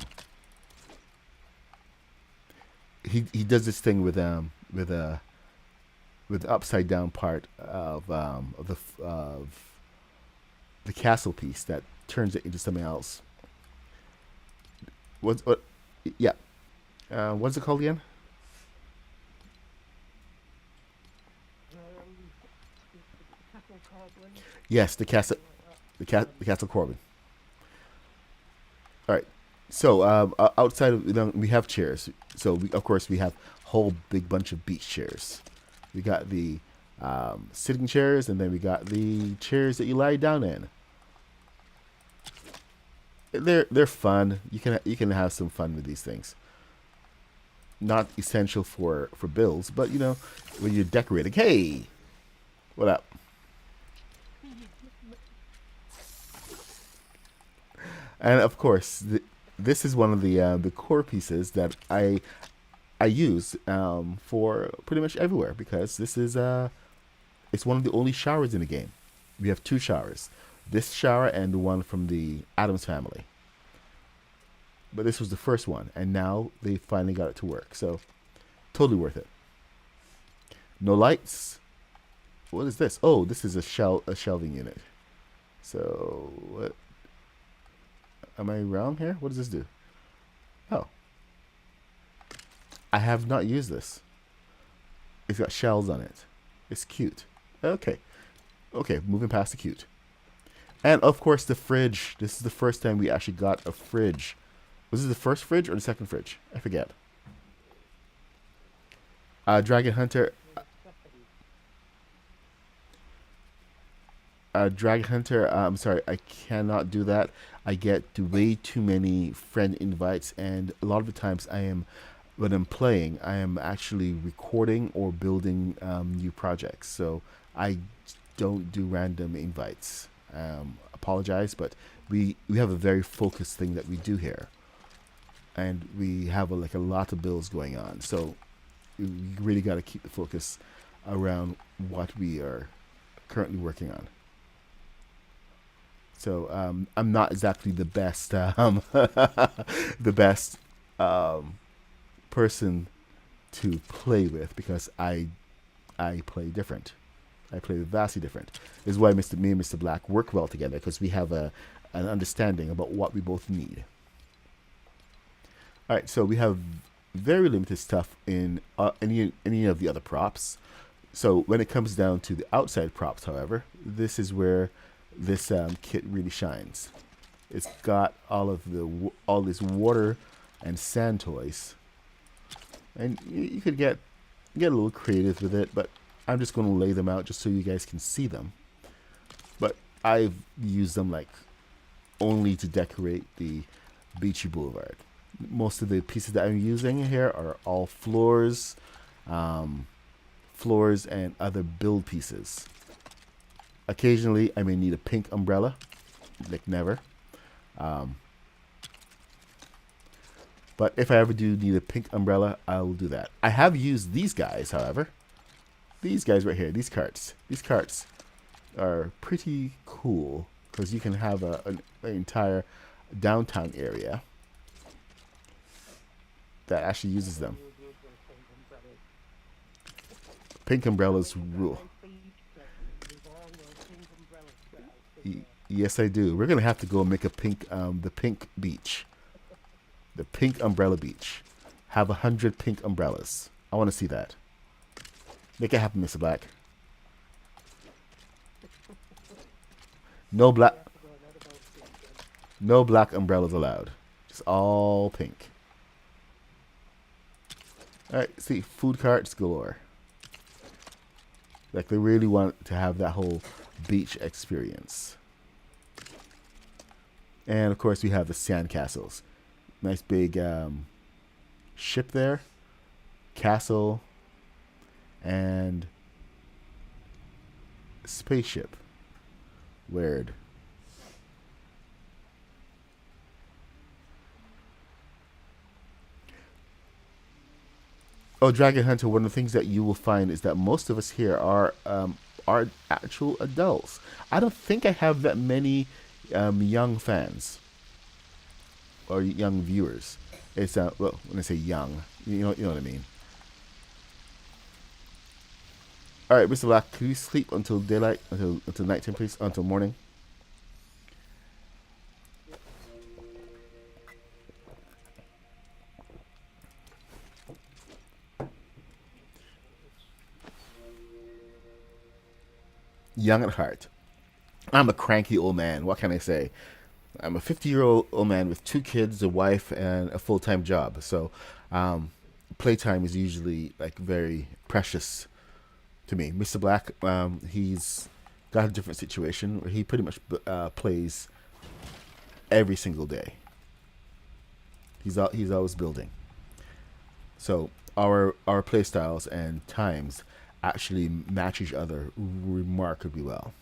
He does this thing with the upside down part of the castle piece that turns it into something else. Yeah. What's it called again? Yes, the castle Corbin. All right. So outside of we have chairs. So of course we have a whole big bunch of beach chairs. We got the sitting chairs, and then we got the chairs that you lie down in. They're fun. You can have some fun with these things. Not essential for builds, but when you're decorating. Hey, what up? And of course, this is one of the core pieces that I use for pretty much everywhere, because this is it's one of the only showers in the game. We have two showers, this shower and the one from the Addams Family. But this was the first one, and now they finally got it to work. So totally worth it. No lights. What is this? Oh, this is a shelving unit. So what? Am I wrong here? What does this do? Oh. I have not used this. It's got shells on it. It's cute. Okay. Okay, moving past the cute. And of course the fridge. This is the first time we actually got a fridge. Was this the first fridge or the second fridge? I forget. Dragon Hunter. Dragon Hunter, I'm sorry, I cannot do that. I get way too many friend invites, and a lot of the times when I'm playing, I am actually recording or building new projects. So I don't do random invites. Apologize, but we have a very focused thing that we do here, and we have a lot of builds going on. So you really got to keep the focus around what we are currently working on. So I'm not exactly the best the best person to play with because I play different. I play vastly different. This is why me and Mr. Black work well together because we have an understanding about what we both need. All right, so we have very limited stuff in any of the other props. So when it comes down to the outside props, however, this is where this kit really shines. It's got all this water and sand toys, and you could get a little creative with it, but I'm just going to lay them out just so you guys can see them. But I've used them like only to decorate the Beachy Boulevard. Most of the pieces that I'm using here are all floors and other build pieces. Occasionally, I may need a pink umbrella, like never. But if I ever do need a pink umbrella, I will do that. I have used these guys, however. These guys right here, these carts. These carts are pretty cool because you can have an entire downtown area that actually uses them. Pink umbrellas rule. Yes, I do. We're gonna have to go and make a pink, the pink beach, the pink umbrella beach. Have 100 pink umbrellas. I want to see that. Make it happen, Mr. Black. No black umbrellas allowed. Just all pink. Alright, see, food carts galore. Like, they really want to have that whole beach experience. And, of course, we have the sand castles. Nice big ship there. Castle. And spaceship. Weird. Oh, Dragon Hunter, one of the things that you will find is that most of us here are actual adults. I don't think I have that many young fans or young viewers. It's well, when I say young, you know what I mean. All right, Mr. Black, can you sleep until daylight, until nighttime, please, until morning? Young at heart. I'm a cranky old man. What can I say? I'm a 50-year-old old man with 2 kids, a wife, and a full-time job. So, playtime is usually like very precious to me. Mr. Black, he's got a different situation where he pretty much plays every single day. He's always building. So our play styles and times actually match each other remarkably well.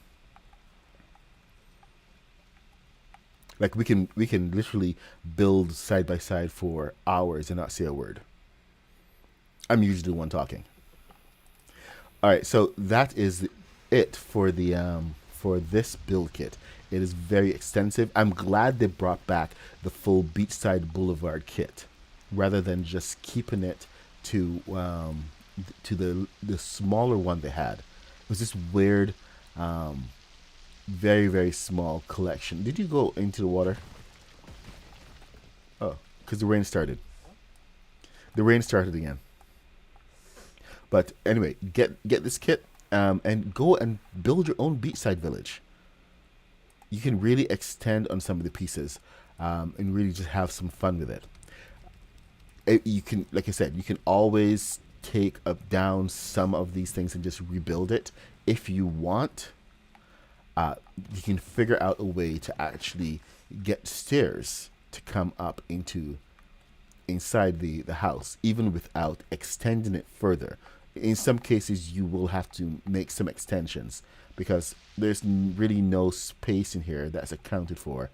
Like we can literally build side by side for hours and not say a word. I'm usually the one talking. All right, so that is it for the for this build kit. It is very extensive. I'm glad they brought back the full Beachside Boulevard kit rather than just keeping it to the smaller one they had. It was this weird, very, very small collection. Did you go into the water? Oh, because the rain started. The rain started again. But anyway, get this kit and go and build your own beachside village. You can really extend on some of the pieces and really just have some fun with it. You can, like I said, you can always take up down some of these things and just rebuild it if you want. You can figure out a way to actually get stairs to come up inside the house, even without extending it further. In some cases, you will have to make some extensions because there's really no space in here that's accounted for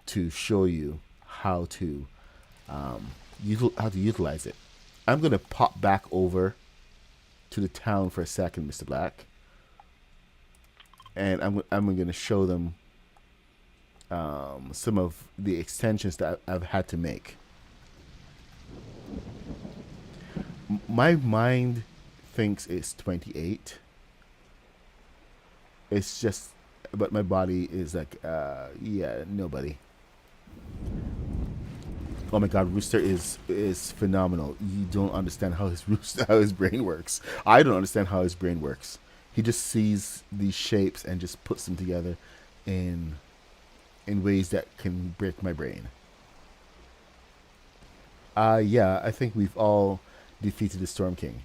to show you how to utilize it. I'm gonna pop back over to the town for a second, Mr. Black, and I'm going to show them some of the extensions that I've had to make. My mind thinks it's 28. It's just, but my body is like, yeah, nobody. Oh my God, Rooster is phenomenal. You don't understand how his brain works. I don't understand how his brain works. He just sees these shapes and just puts them together in ways that can break my brain. Yeah, I think we've all defeated the Storm King.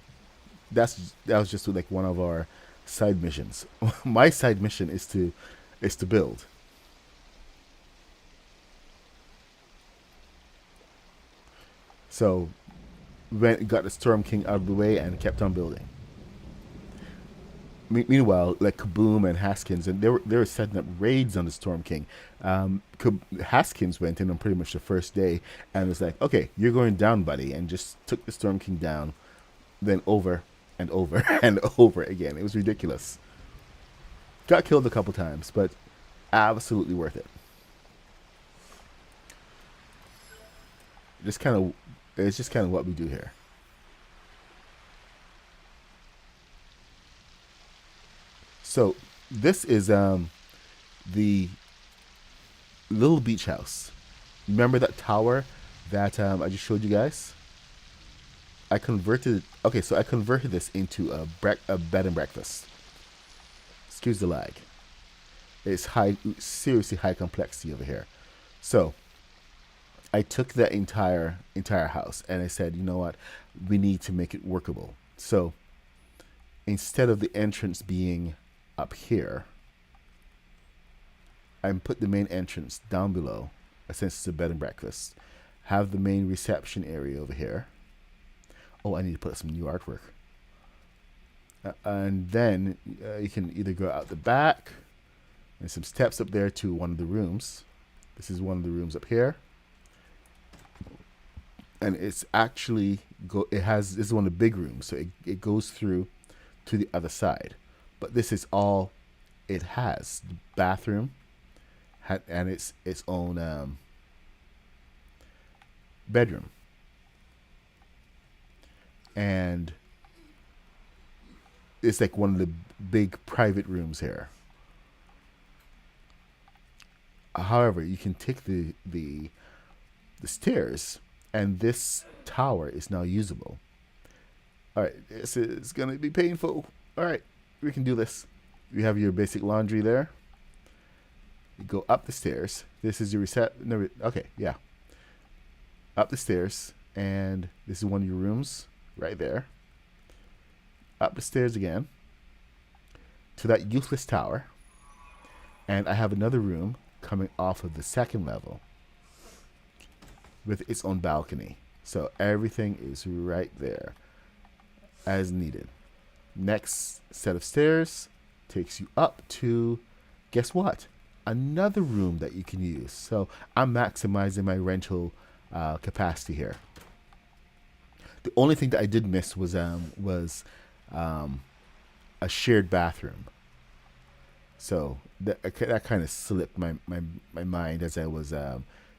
That was just like one of our side missions. My side mission is to build. So, got the Storm King out of the way and kept on building. Meanwhile, like Kaboom and Haskins, and they were setting up raids on the Storm King. Haskins went in on pretty much the first day and was like, "Okay, you're going down, buddy," and just took the Storm King down, then over and over and over again. It was ridiculous. Got killed a couple times, but absolutely worth it. It's just kind of what we do here. So this is the little beach house. Remember that tower that I just showed you guys? I converted this into a bed and breakfast. Excuse the lag. It's seriously high complexity over here. So I took that entire house and I said, you know what, we need to make it workable. So instead of the entrance being up here, I put the main entrance down below, since it's a bed and breakfast. Have the main reception area over here. Oh, I need to put some new artwork. And then you can either go out the back. There's some steps up there to one of the rooms. This is one of the rooms up here. And it's actually this is one of the big rooms, so it goes through to the other side. But this is all it has: the bathroom, and its own bedroom, and it's like one of the big private rooms here. However, you can take the stairs, and this tower is now usable. All right, this is gonna be painful. All right, we can do this. You have your basic laundry there. You go up the stairs. This is your okay, yeah. Up the stairs, and this is one of your rooms right there. Up the stairs again to that useless tower, and I have another room coming off of the second level with its own balcony. So everything is right there as needed. Next set of stairs takes you up to, guess what? Another room that you can use. So I'm maximizing my rental capacity here. The only thing that I did miss was a shared bathroom. So that kind of slipped my mind as I was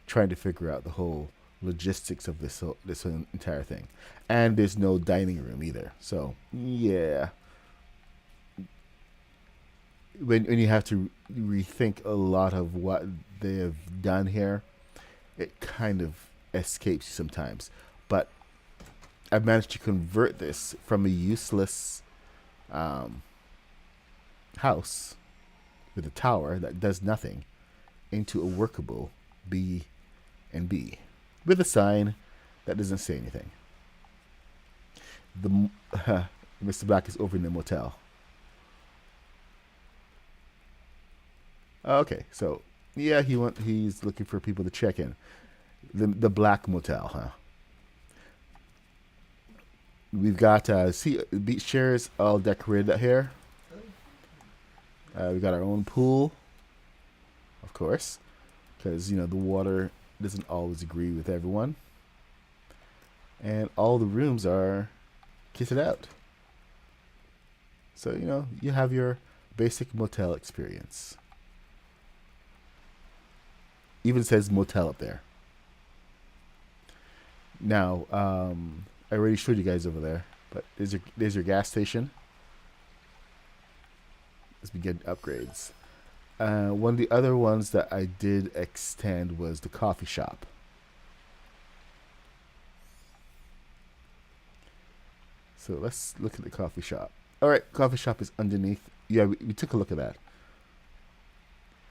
trying to figure out the whole logistics of this entire thing. And there's no dining room either. So yeah, when you have to rethink a lot of what they have done here, it kind of escapes you sometimes. But I've managed to convert this from a useless house with a tower that does nothing into a workable B&B with a sign that doesn't say anything. Mr. Black is over in the motel. Okay, so yeah, he's looking for people to check in. The Black Motel, huh? We've got beach chairs all decorated out here. We got our own pool, of course, because the water doesn't always agree with everyone. And all the rooms are kitted out. So, you know, you have your basic motel experience. Even says motel up there. Now, I already showed you guys over there, but there's your gas station. Let's begin upgrades. One of the other ones that I did extend was the coffee shop. So let's look at the coffee shop. All right, coffee shop is underneath. Yeah, we took a look at that.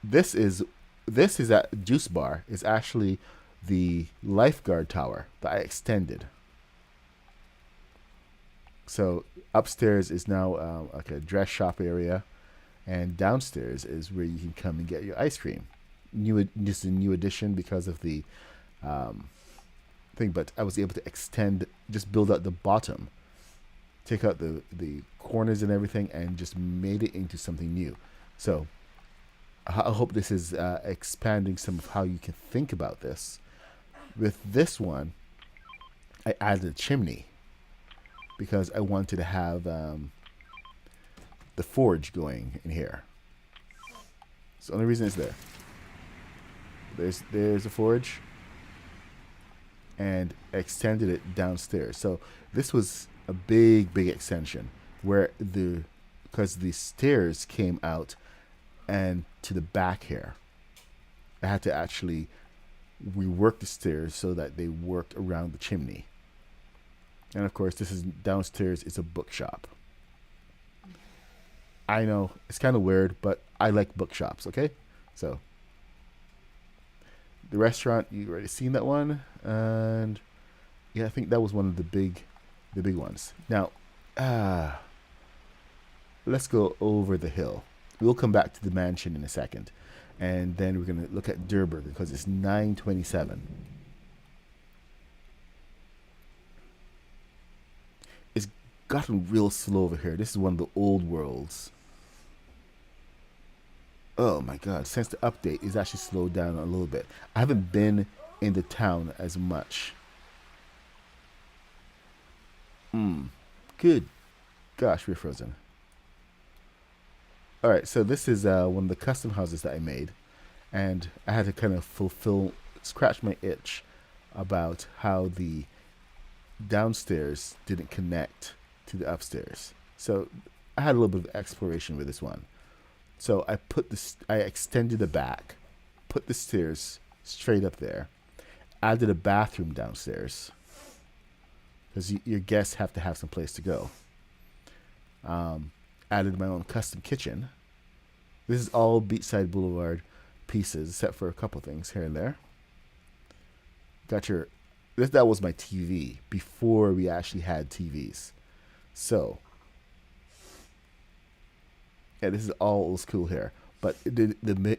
This is that juice bar is actually the lifeguard tower that I extended. So upstairs is now like a dress shop area, and downstairs is where you can come and get your ice cream. Just a new addition because of the thing, but I was able to extend, just build out the bottom, take out the corners and everything, and just made it into something new. So I hope this is expanding some of how you can think about this. With this one, I added a chimney because I wanted to have the forge going in here. It's the only reason it's there. There's the forge, and extended it downstairs. So this was a big extension where because the stairs came out and to the back here. I had to actually rework the stairs so that they worked around the chimney. And of course, this is downstairs. It's a bookshop. I know it's kind of weird, but I like bookshops. Okay, so the restaurant, you already seen that one, and yeah, I think that was one of the big ones. Now, let's go over the hill. We'll come back to the mansion in a second, and then we're gonna look at Durburger because it's 9:27. It's gotten real slow over here. This is one of the old worlds. Oh my god, since the update, it's actually slowed down a little bit. I haven't been in the town as much. Good gosh, we're frozen. Alright, so this is one of the custom houses that I made, and I had to kind of scratch my itch about how the downstairs didn't connect to the upstairs. So I had a little bit of exploration with this one. So I extended the back, put the stairs straight up there, added a bathroom downstairs because your guests have to have some place to go. Added my own custom kitchen. This is all Beachside Boulevard pieces, except for a couple things here and there. That was my TV before we actually had TVs. So yeah, this is all old school here. But the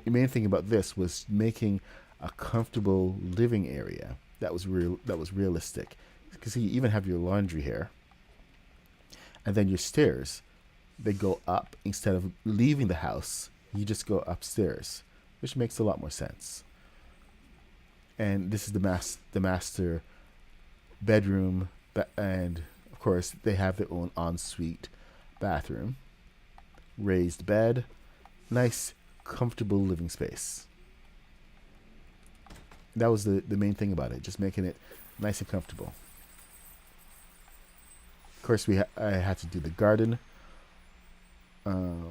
main thing about this was making a comfortable living area that was realistic. Because you even have your laundry here, and then your stairs, they go up instead of leaving the house. You just go upstairs, which makes a lot more sense. And this is the master bedroom, and of course they have their own ensuite bathroom, raised bed, nice comfortable living space. That was the main thing about it, just making it nice and comfortable. Of course, I had to do the garden.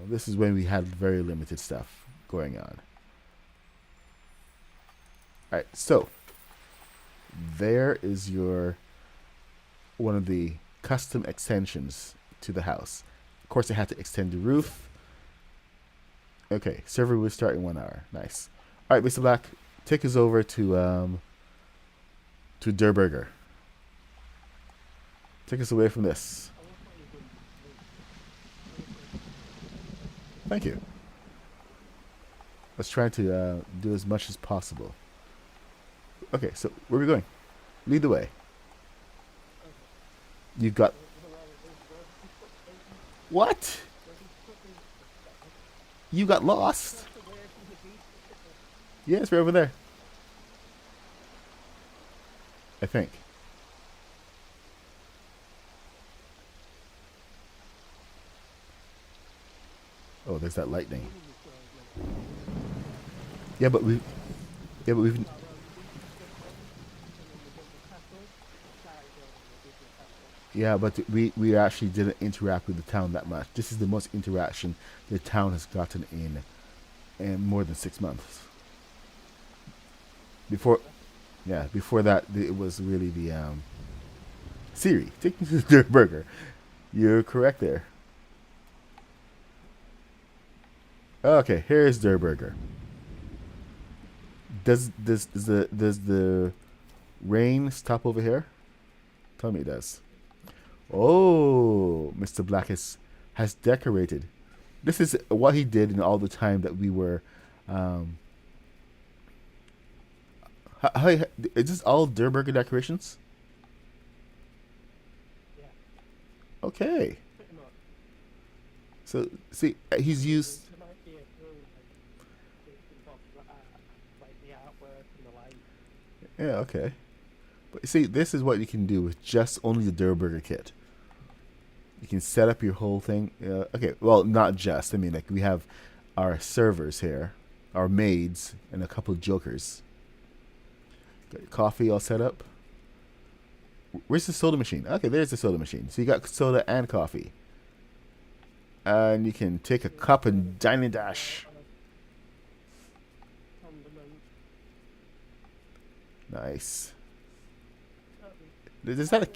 This is when we had very limited stuff going on. Alright, so there is one of the custom extensions to the house. Of course, I had to extend the roof. Okay, server will start in 1 hour. Nice. Alright, Mr. Black, take us over to Durburger. Take us away from this. Thank you. Let's try to do as much as possible. Okay, so where are we going? Lead the way. You got... What? You got lost? Yes, we're over there. I think. Oh, there's that lightning. Yeah, but we. Yeah, but we've. Yeah, but we actually didn't interact with the town that much. This is the most interaction the town has gotten in more than 6 months. Before, yeah, before that it was really the Siri, take me to the Dirt Burger. You're correct there. Okay, here's Dirt Burger. Does the rain stop over here? Tell me it does. Oh, Mr. Black has decorated. This is what he did in all the time that we were. Is this all Dirt Burger decorations? Yeah, Okay. pretty much. So see, he's used. There might be a few bits and bobs that are like the artwork and the light. Yeah, okay. But see, this is what you can do with just only the Dirt Burger kit. You can set up your whole thing. Okay, well, not just. I mean, like we have our servers here, our maids, and a couple of jokers. Got your coffee all set up. Where's the soda machine? Okay, there's the soda machine. So you got soda and coffee. And you can take a cup and dine and dash. Condiment. Nice. Is that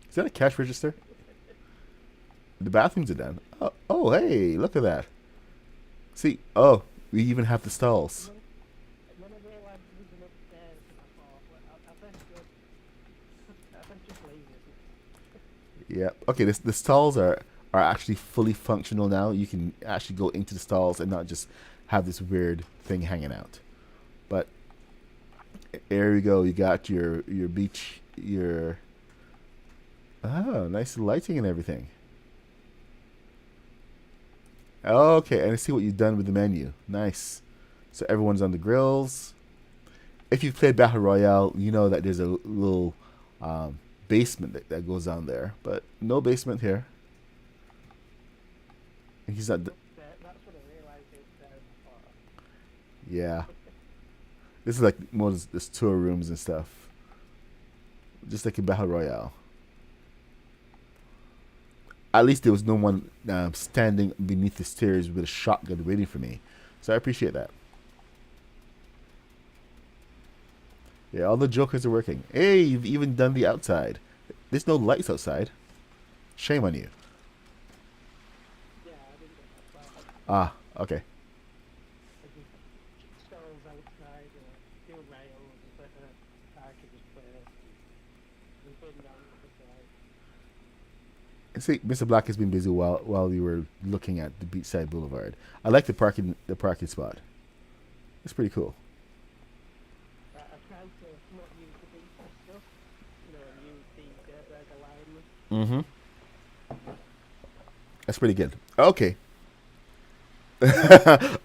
is that a cash register? The bathrooms are done. Oh, hey, look at that. See, oh, we even have the stalls. And then I realised we was upstairs and I thought, well, I best just leave it. Yeah. Okay, the stalls are actually fully functional now. You can actually go into the stalls and not just have this weird thing hanging out. But there you go. You got your beach, your nice lighting and everything. Okay, and I see what you've done with the menu. Nice. So everyone's on the grills. If you've played Battle Royale, you know that there's a little basement that goes on there, but no basement here. And he's not. That's when I realised it was there and I thought, Yeah. This is like more this tour rooms and stuff. Just like in Battle Royale. At least there was no one standing beneath the stairs with a shotgun waiting for me. So I appreciate that. Yeah, all the jokers are working. Hey, you've even done the outside. There's no lights outside. Shame on you. yeah, I didn't get that far. Ah, okay. I just stalls outside, steel rails, a bit of parking space. We've been down the other side. See, Mr. Black has been busy while you were looking at the Beachside Boulevard. I like the parking spot. It's pretty cool. I tried to not use the beach stuff, and use the Dirt Burger line. Mm-hmm. That's pretty good. Okay.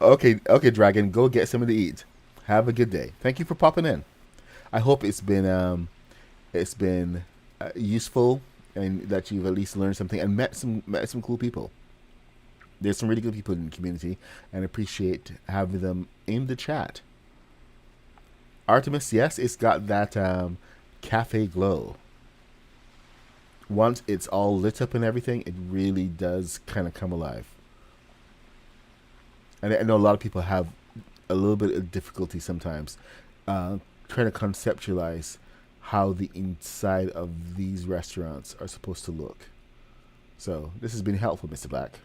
okay, Dragon. Go get something to eat. Have a good day. Thank you for popping in. I hope it's been useful and that you've at least learned something and met some cool people. There's some really good people in the community, and I appreciate having them in the chat. Artemis, yes, it's got that cafe glow. Once it's all lit up and everything, it really does kind of come alive. And I know a lot of people have a little bit of difficulty sometimes trying to conceptualize how the inside of these restaurants are supposed to look. So this has been helpful, Mr. Black.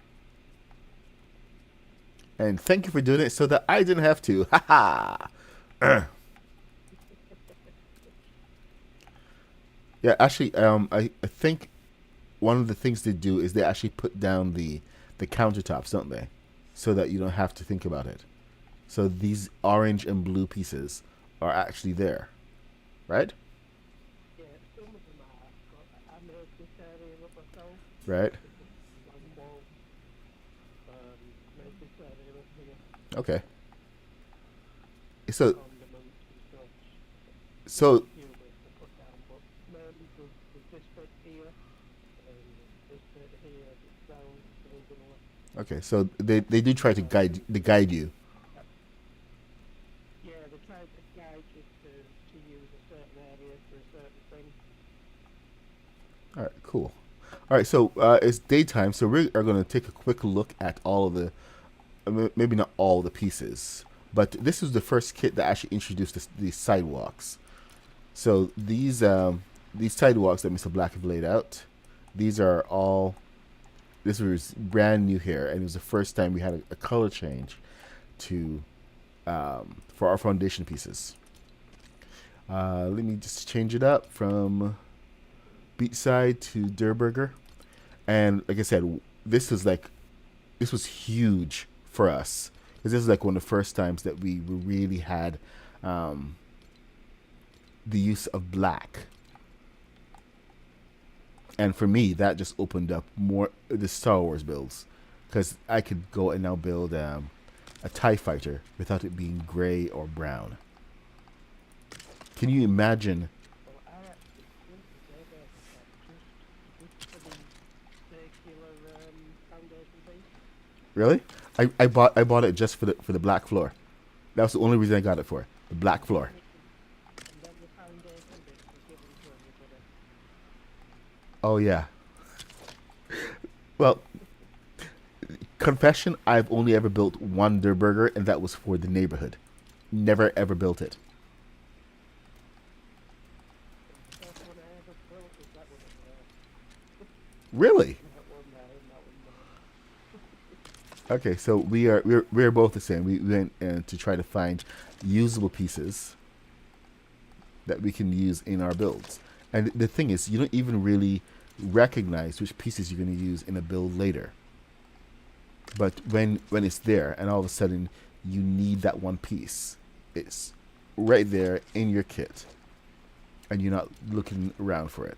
And thank you for doing it so that I didn't have to. Ha ha! Yeah, actually, I think one of the things they do is they actually put down the countertops, don't they? So that you don't have to think about it. So these orange and blue pieces are actually there, right? Yeah, some of them are. I made this area up myself. Right. One wall. Made this area up here. Okay. So Condiments and stuff. so Few bits to put down, but mainly there's this bit here, and this bit here, it's down, Okay, so they do try to guide you. Yeah, they tried to guide you to use a certain area for a certain thing. All right, cool. All right, so it's daytime, so we are going to take a quick look at all of the, maybe not all the pieces, but this is the first kit that actually introduced these sidewalks. So these sidewalks that Mr. Black have laid out, these are all. This was brand new here, and it was the first time we had a color change to for our foundation pieces. Let me just change it up from Beachside to Durburger. And like I said, this was huge for us because this is like one of the first times that we really had the use of black. And for me, that just opened up more the Star Wars builds because I could go and now build a TIE fighter without it being gray or brown. Can you imagine? Well, I actually think they're there just for the circular foundation base. Really? I bought it just for the black floor. That was the only reason I got it for the black floor. And then the foundation base was given to everybody. Oh yeah. Well, confession, I've only ever built one Durburger, and that was for the neighborhood. Never ever built it. The first one I ever built was that one there. Really? That one there and that one there. Okay, so we're both the same. We went to try to find usable pieces that we can use in our builds. And the thing is, you don't even really recognize which pieces you're going to use in a build later. But when it's there, and all of a sudden you need that one piece, it's right there in your kit, and you're not looking around for it.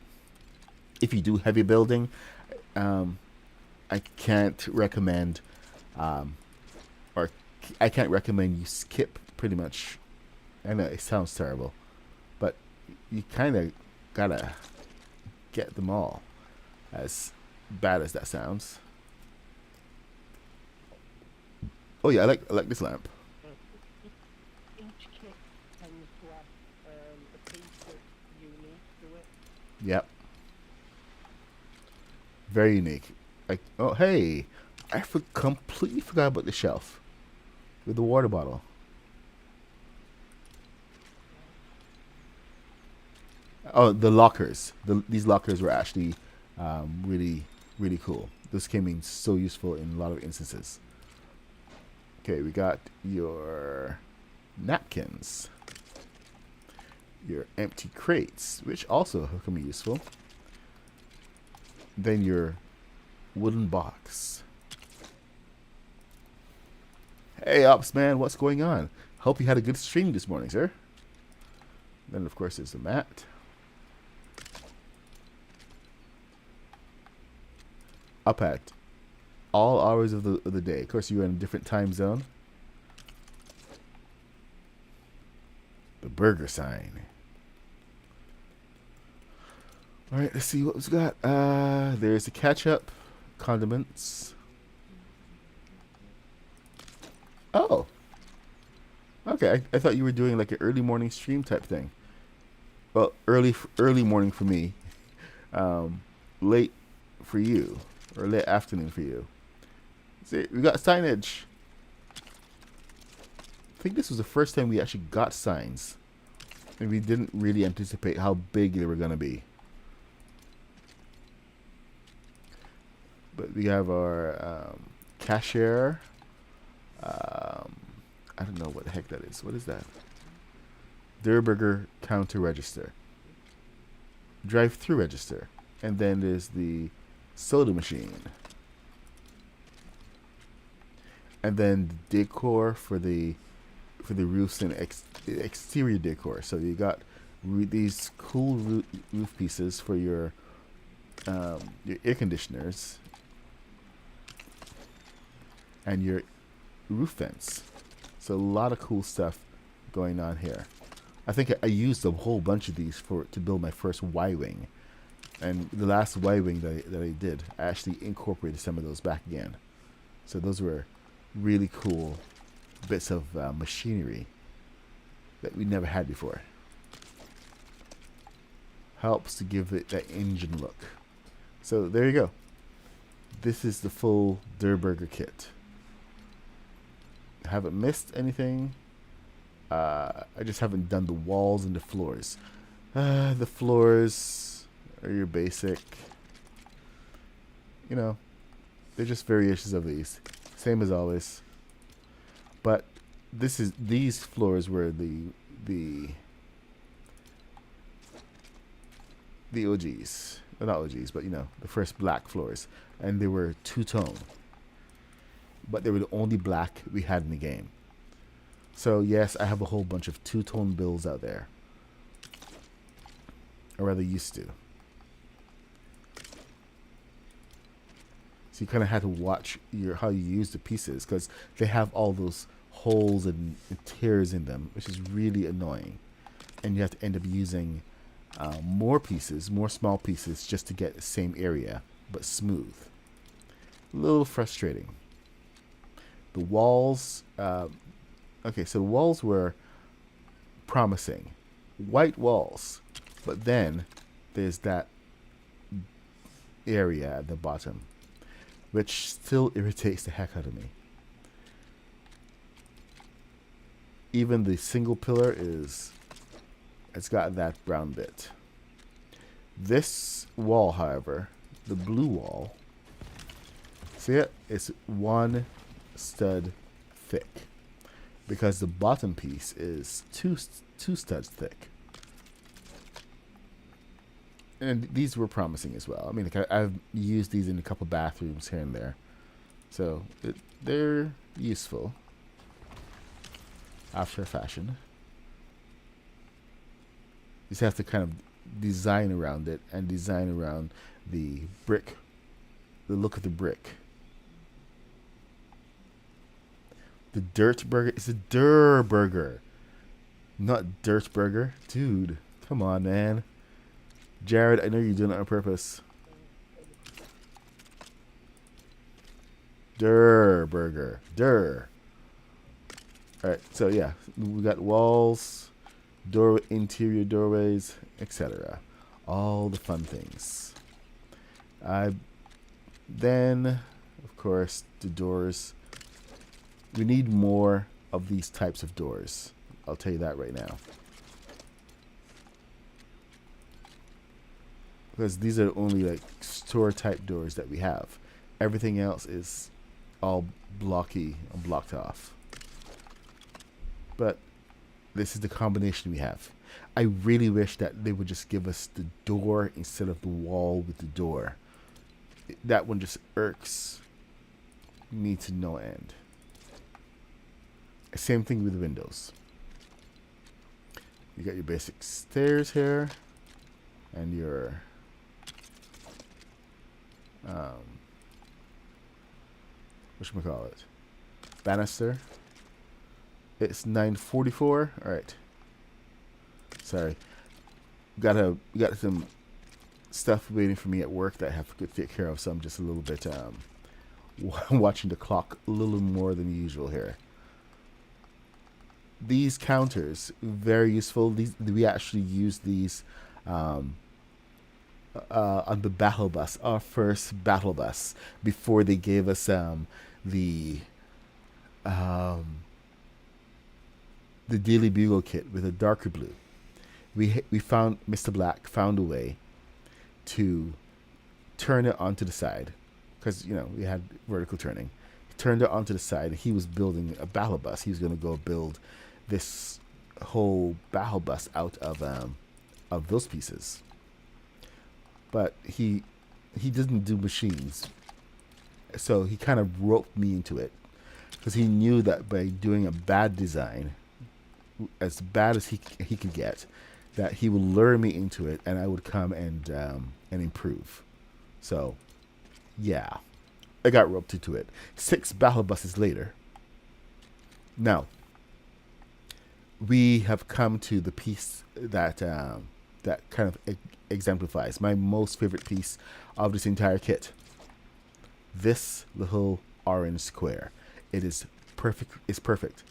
If you do heavy building, I can't recommend, or I can't recommend you skip pretty much. I know it sounds terrible, but you kind of gotta get them all, as bad as that sounds. Oh yeah, I like this lamp. Each kit tends to have a piece that's unique to it. Yep. Very unique. Like, oh hey, completely forgot about the shelf with the water bottle. Oh, the lockers. These lockers were actually really, really cool. This came in so useful in a lot of instances. Okay, we got your napkins, your empty crates, which also can be useful. Then your wooden box. Hey, Ops man, what's going on? Hope you had a good stream this morning, sir. Then, of course, there's the mat. Up at all hours of the day. Of course, you're in a different time zone. The burger sign. All right, let's see what we've got. There's the ketchup, condiments. Oh. Okay, I thought you were doing like an early morning stream type thing. Well, early morning for me. Late for you. Or late afternoon for you. See, we got signage. I think this was the first time we actually got signs. And we didn't really anticipate how big they were going to be. But we have our cashier. I don't know what the heck that is. What is that? Durburger counter register. Drive-through register. And then there's the soda machine. And then the decor for the roofs and exterior decor. So you got these cool roof pieces for your air conditioners and your roof vents. So a lot of cool stuff going on here. I think I used a whole bunch of these to build my first Y-wing. And the last Y-wing that I did, I actually incorporated some of those back again. So those were really cool bits of machinery that we never had before. Helps to give it that engine look. So there you go. This is the full Der Burger kit. Haven't missed anything. I just haven't done the walls and the floors. The floors are your basic, you know, they're just variations of these, same as always. But these floors were the OGs, well, not OGs, but you know, the first black floors, and they were two-tone. But they were the only black we had in the game. So yes, I have a whole bunch of two-tone builds out there. Or rather used to. So you kind of had to watch how you use the pieces, because they have all those holes and tears in them, which is really annoying. And you have to end up using more pieces, more small pieces, just to get the same area, but smooth. A little frustrating. The walls, okay, so the walls were promising. White walls. But then there's that area at the bottom, which still irritates the heck out of me. Even the single pillar it's got that brown bit. This wall, however, the blue wall, see it? It's one stud thick, because the bottom piece is two studs thick. And these were promising as well. I mean, I've used these in a couple bathrooms here and there, so they're useful after a fashion. You just have to kind of design around it and design around the brick, the look of the brick. The Dirt Burger is a Der Burger, not Dirt Burger. Dude, come on, man. Jared, I know you're doing it on purpose. Der Burger. Der. Alright, so yeah, we got walls, interior doorways, etc. All the fun things. Then, of course, the doors. We need more of these types of doors. I'll tell you that right now. Because these are only like store type doors that we have. Everything else is all blocky and blocked off. But this is the combination we have. I really wish that they would just give us the door instead of the wall with the door. That one just irks me to no end. Same thing with the windows. You got your basic stairs here, and your whatchamacallit, banister. It's 9:44. All right. Sorry, got some stuff waiting for me at work that I have to take care of, so I'm just a little bit watching the clock a little more than usual here. These counters, very useful. We actually use these on the battle bus, our first battle bus, before they gave us the Daily Bugle kit with a darker blue. We found Mr. Black found a way to turn it onto the side, because you know we had vertical turning. He turned it onto the side, and he was building a battle bus. He was going to go build this whole battle bus out of those pieces. But he doesn't do machines, so he kind of roped me into it, because he knew that by doing a bad design, as bad as he could get, that he would lure me into it, and I would come and improve. So, yeah, I got roped into it. 6 battle buses later. Now, we have come to the piece that that kind of exemplifies my most favorite piece of this entire kit. This little orange square. It is perfect. It's perfect.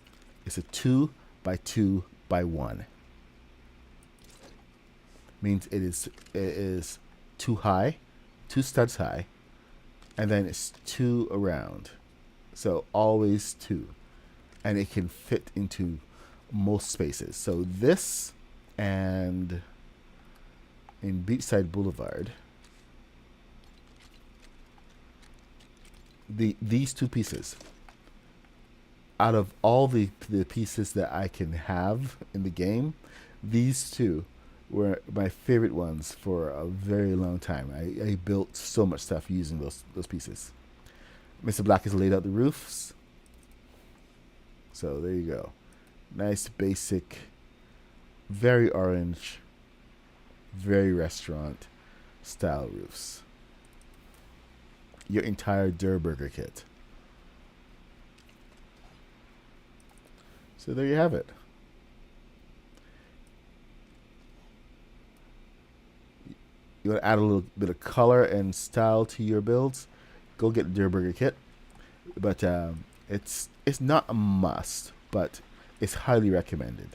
It's a 2 by 2 by 1. Means it is 2 high, 2 studs high, and then it's 2 around. So always 2, and it can fit into most spaces. So this and in Beachside Boulevard, these 2 pieces, out of all the pieces that I can have in the game, these 2 were my favorite ones for a very long time. I built so much stuff using those pieces. Mr. Black has laid out the roofs. So there you go. Nice basic, very orange, very restaurant style roofs. Your entire Der Burger kit. So there you have it. You want to add a little bit of color and style to your builds, go get the Der Burger kit. But it's not a must, but it's highly recommended.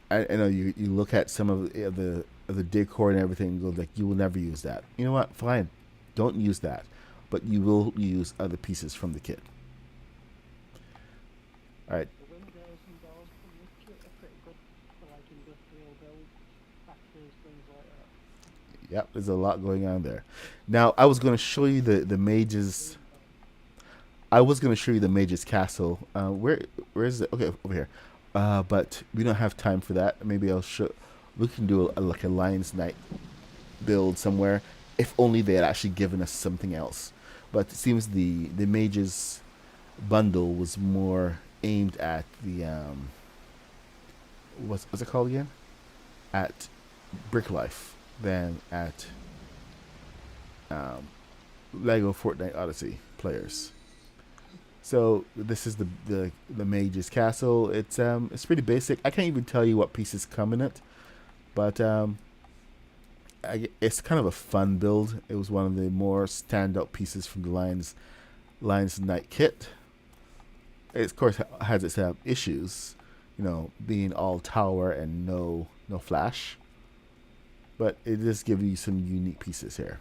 I know you look at some of the decor and everything and go like, you will never use that. You know what? Fine, don't use that, but you will use other pieces from the kit. All right. The windows and doors from this kit are pretty good for like industrial builds, factories, things like that. Yep, there's a lot going on there. Now, I was going to show you the mages. I was going to show you the mage's castle. Where is it? Okay, over here. But we don't have time for that. Maybe I'll show. We can do like a Lion's Night build somewhere. If only they had actually given us something else. But it seems the mage's bundle was more aimed at the what's it called again? At Brick Life than at Lego Fortnite Odyssey players. So this is the mage's castle. It's pretty basic. I can't even tell you what pieces come in it, but it's kind of a fun build. It was one of the more standout pieces from the Lion's Night kit. It of course has its issues, being all tower and no flash, but it does give you some unique pieces here.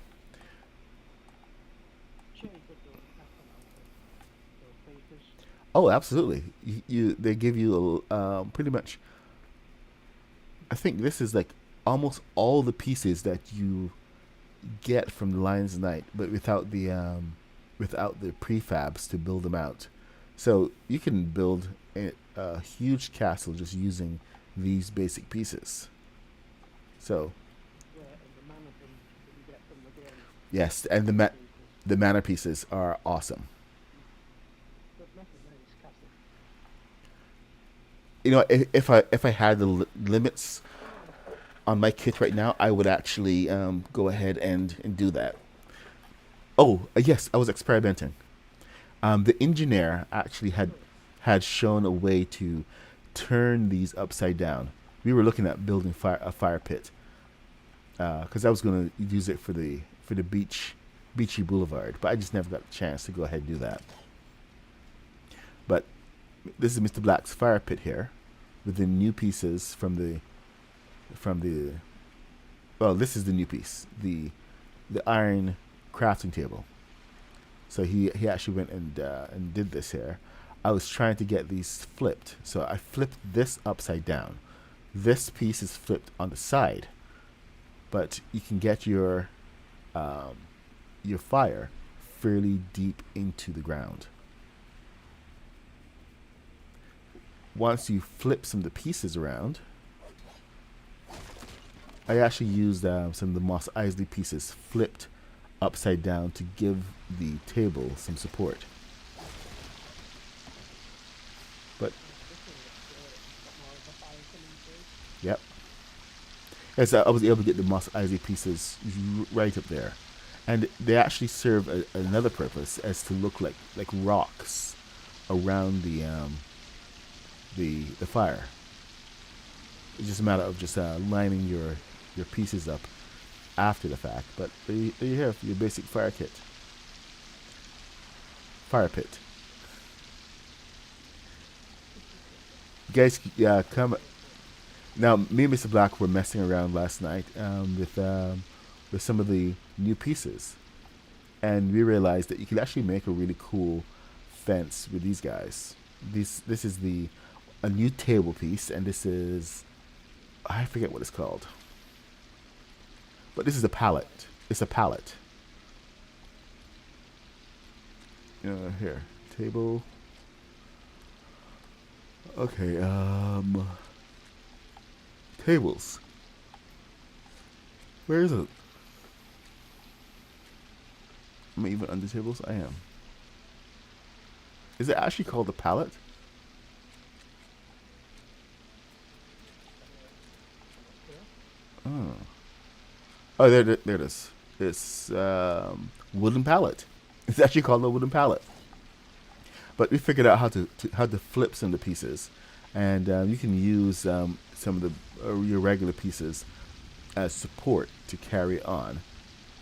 Oh, absolutely. They give you pretty much. I think this is like almost all the pieces that you get from the Lion's Night, but without the prefabs to build them out. So you can build a huge castle just using these basic pieces. So yes, and the mana pieces are awesome. If I had the limits on my kit right now, I would actually go ahead and do that. Oh, yes, I was experimenting. The engineer actually had shown a way to turn these upside down. We were looking at building a fire pit because I was going to use it for the beachy boulevard, but I just never got a chance to go ahead and do that. But this is Mr. Black's fire pit here, with the new pieces from the. Well, this is the new piece, the iron crafting table. So he actually went and did this here. I was trying to get these flipped, so I flipped this upside down. This piece is flipped on the side, but you can get your fire fairly deep into the ground. Once you flip some of the pieces around, I actually used some of the Moss Eisley pieces flipped upside down to give the table some support. But yep, yes, I was able to get the Moss Eisley pieces right up there, and they actually serve another purpose, as to look like rocks around the fire. It's just a matter of just lining your pieces up after the fact. But there you have your basic fire kit. fire pit. You guys, come. Now, me and Mr. Black were messing around last night with some of the new pieces, and we realized that you can actually make a really cool fence with these guys. This is a new table piece, and this is, I forget what it's called, but this is a pallet. It's a pallet. Here, table. Okay, tables. Where is it? Am I even under tables? I am. Is it actually called a pallet? Oh. Oh, there it is. It's wooden pallet. It's actually called a wooden pallet. But we figured out how to flip some of the pieces, and you can use some of the your regular pieces as support to carry on.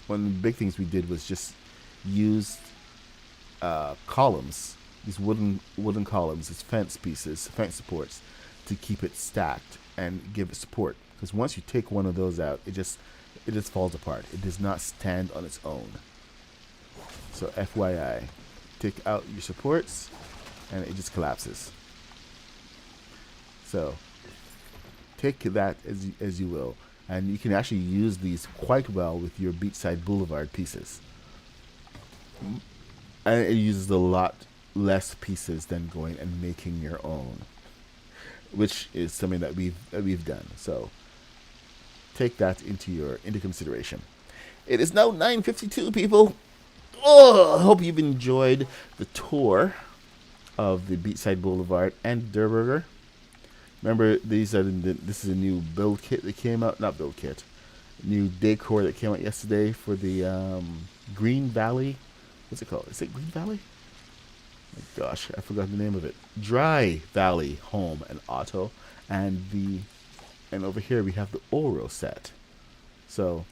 One of the big things we did was just use columns, these wooden columns, these fence pieces, fence supports, to keep it stacked and give it support. Because once you take one of those out, it just falls apart. It does not stand on its own. So FYI, take out your supports, and it just collapses. So take that as you will, and you can actually use these quite well with your Beachside Blvd pieces. And it uses a lot less pieces than going and making your own, which is something that we've done. So take that into consideration. It is now 9:52, people. Oh, I hope you've enjoyed the tour of the Beachside Blvd and Durburger. Remember, this is a new build kit that came out. Not build kit. New decor that came out yesterday for the Green Valley. What's it called? Is it Green Valley? Oh my gosh, I forgot the name of it. Dry Valley Home and Auto. And over here we have the Oro set. So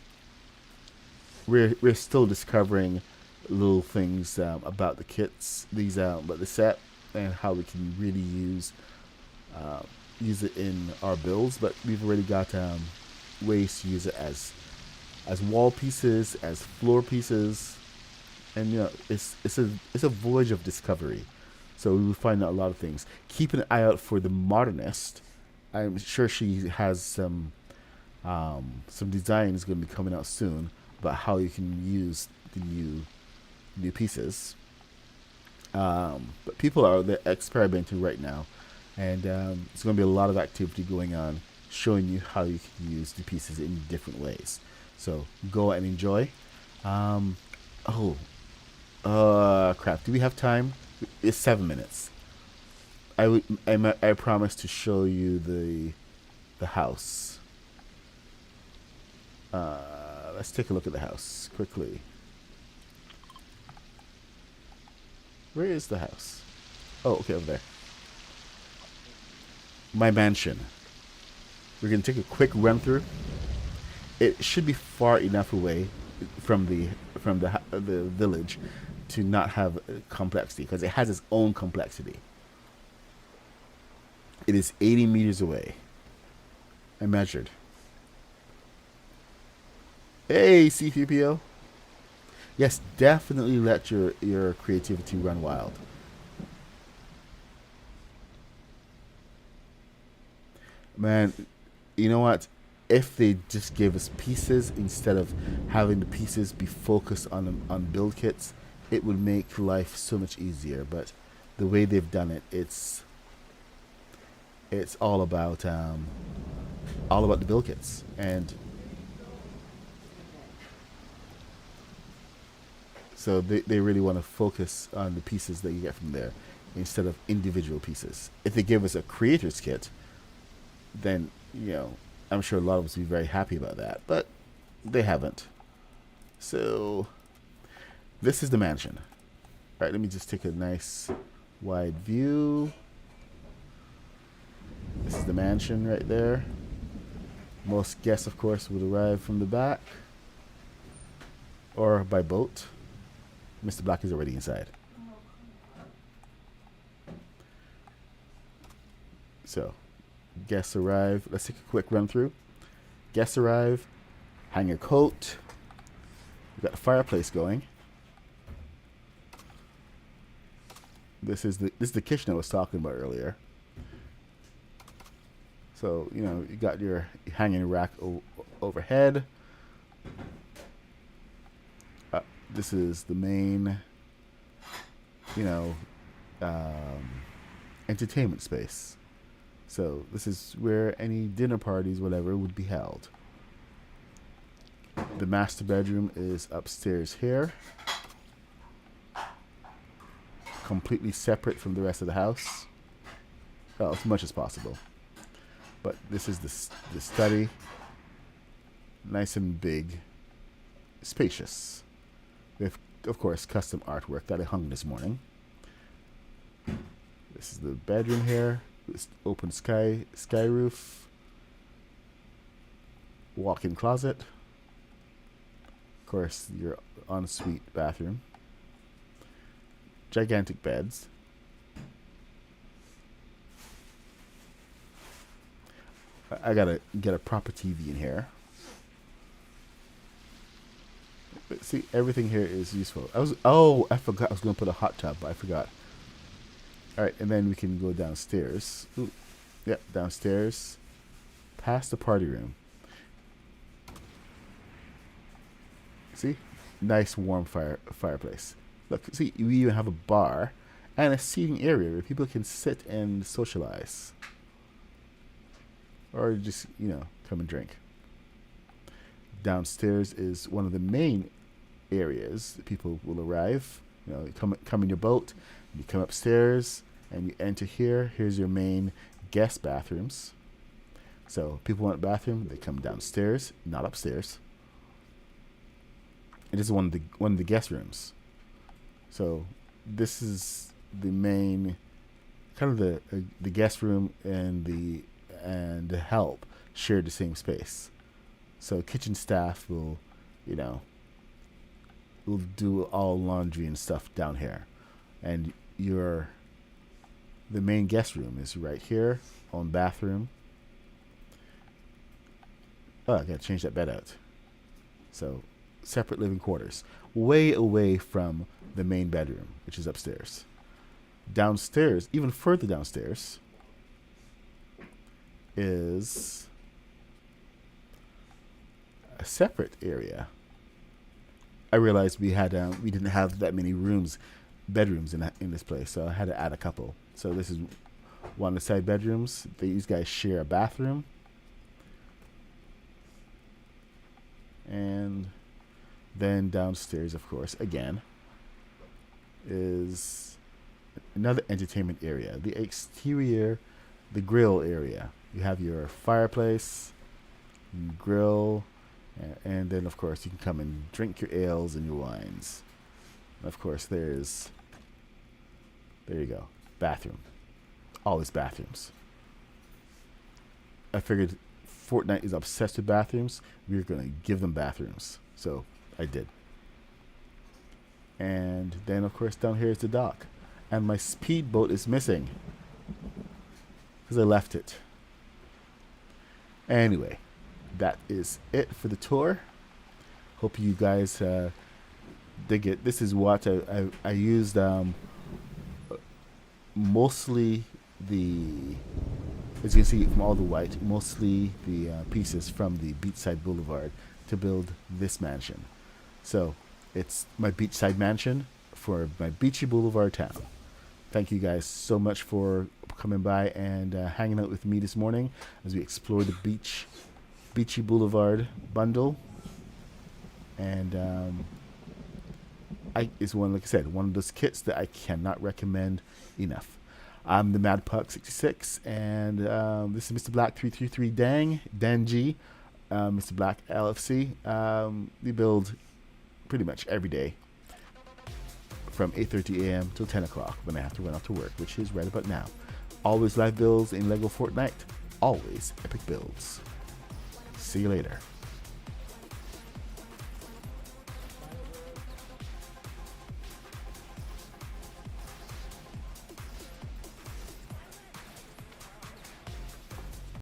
we're still discovering little things about the kits, about the set, and how we can really use it in our builds. But we've already got ways to use it as wall pieces, as floor pieces, and it's a voyage of discovery. So we will find out a lot of things. Keep an eye out for the Modernist. I'm sure she has some designs going to be coming out soon about how you can use the new pieces. But people are experimenting right now, and it's going to be a lot of activity going on, showing you how you can use the pieces in different ways. So go and enjoy. Crap! Do we have time? It's 7 minutes. I promised to show you the house. Let's take a look at the house quickly. Where is the house? Oh, okay, over there. My mansion. We're gonna take a quick run through. It should be far enough away from the village to not have complexity, because it has its own complexity. It is 80 meters away. I measured. Hey, C3PO. Yes, definitely let your creativity run wild. Man, you know what? If they just gave us pieces instead of having the pieces be focused on build kits, it would make life so much easier. But the way they've done it, it's all about the build kits. And so they really want to focus on the pieces that you get from there instead of individual pieces. If they give us a creator's kit, then, I'm sure a lot of us would be very happy about that. But they haven't. So this is the mansion. All right, let me just take a nice wide view. This is the mansion right there. Most guests, of course, would arrive from the back or by boat. Mr. Black is already inside. So, guests arrive. Let's take a quick run through. Guests arrive. Hang your coat. We've got a fireplace going. This is the kitchen I was talking about earlier. So, you know, you got your hanging rack overhead. This is the main, you know, entertainment space. So this is where any dinner parties, whatever, would be held. The master bedroom is upstairs here. Completely separate from the rest of the house. Well, as much as possible. But this is the study. Nice and big. Spacious. With, of course, custom artwork that I hung this morning. This is the bedroom here. This open sky roof. Walk-in closet. Of course, your ensuite bathroom. Gigantic beds. I gotta get a proper TV in here. But see, everything here is useful. I forgot I was gonna put a hot tub, but I forgot. Alright, and then we can go downstairs. Ooh, yeah, downstairs. Past the party room. See? Nice warm fireplace. Look, see, we even have a bar and a seating area where people can sit and socialize. Or just, you know, come and drink. Downstairs is one of the main areas that people will arrive. You know, you come in your boat, you come upstairs, and you enter here. Here's your main guest bathrooms. So people want a bathroom, they come downstairs, not upstairs. And this is one of the guest rooms. So this is the main, kind of the guest room and the help share the same space. So kitchen staff will, you know, will do all laundry and stuff down here, and the main guest room is right here. On bathroom. Oh, I gotta change that bed out. So separate living quarters, way away from the main bedroom, which is upstairs. Downstairs, even further downstairs, is a separate area. I realized we didn't have that many bedrooms in this place, so I had to add a couple. So this is one of the side bedrooms. These guys share a bathroom, and then downstairs, of course, again, is another entertainment area. The exterior, the grill area. You have your fireplace, grill, and then, of course, you can come and drink your ales and your wines. And of course, there you go, bathroom. Always bathrooms. I figured Fortnite is obsessed with bathrooms. We were going to give them bathrooms. So I did. And then, of course, down here is the dock. And my speedboat is missing, because I left it. Anyway, that is it for the tour. Hope you guys dig it. This is what I used mostly as you can see from all the white, mostly the pieces from the Beachside Boulevard to build this mansion. So it's my beachside mansion for my beachy boulevard town. Thank you guys so much for coming by and hanging out with me this morning as we explore the beachy boulevard bundle. And it's one, like I said, one of those kits that I cannot recommend enough. I'm the Mad Puck 66, and this is Mr. Black 333 Dan G, Mr. Black LFC. We build pretty much every day from 8:30 a.m. till 10 o'clock when I have to run off to work, which is right about now. Always live builds in Lego Fortnite. Always epic builds. See you later.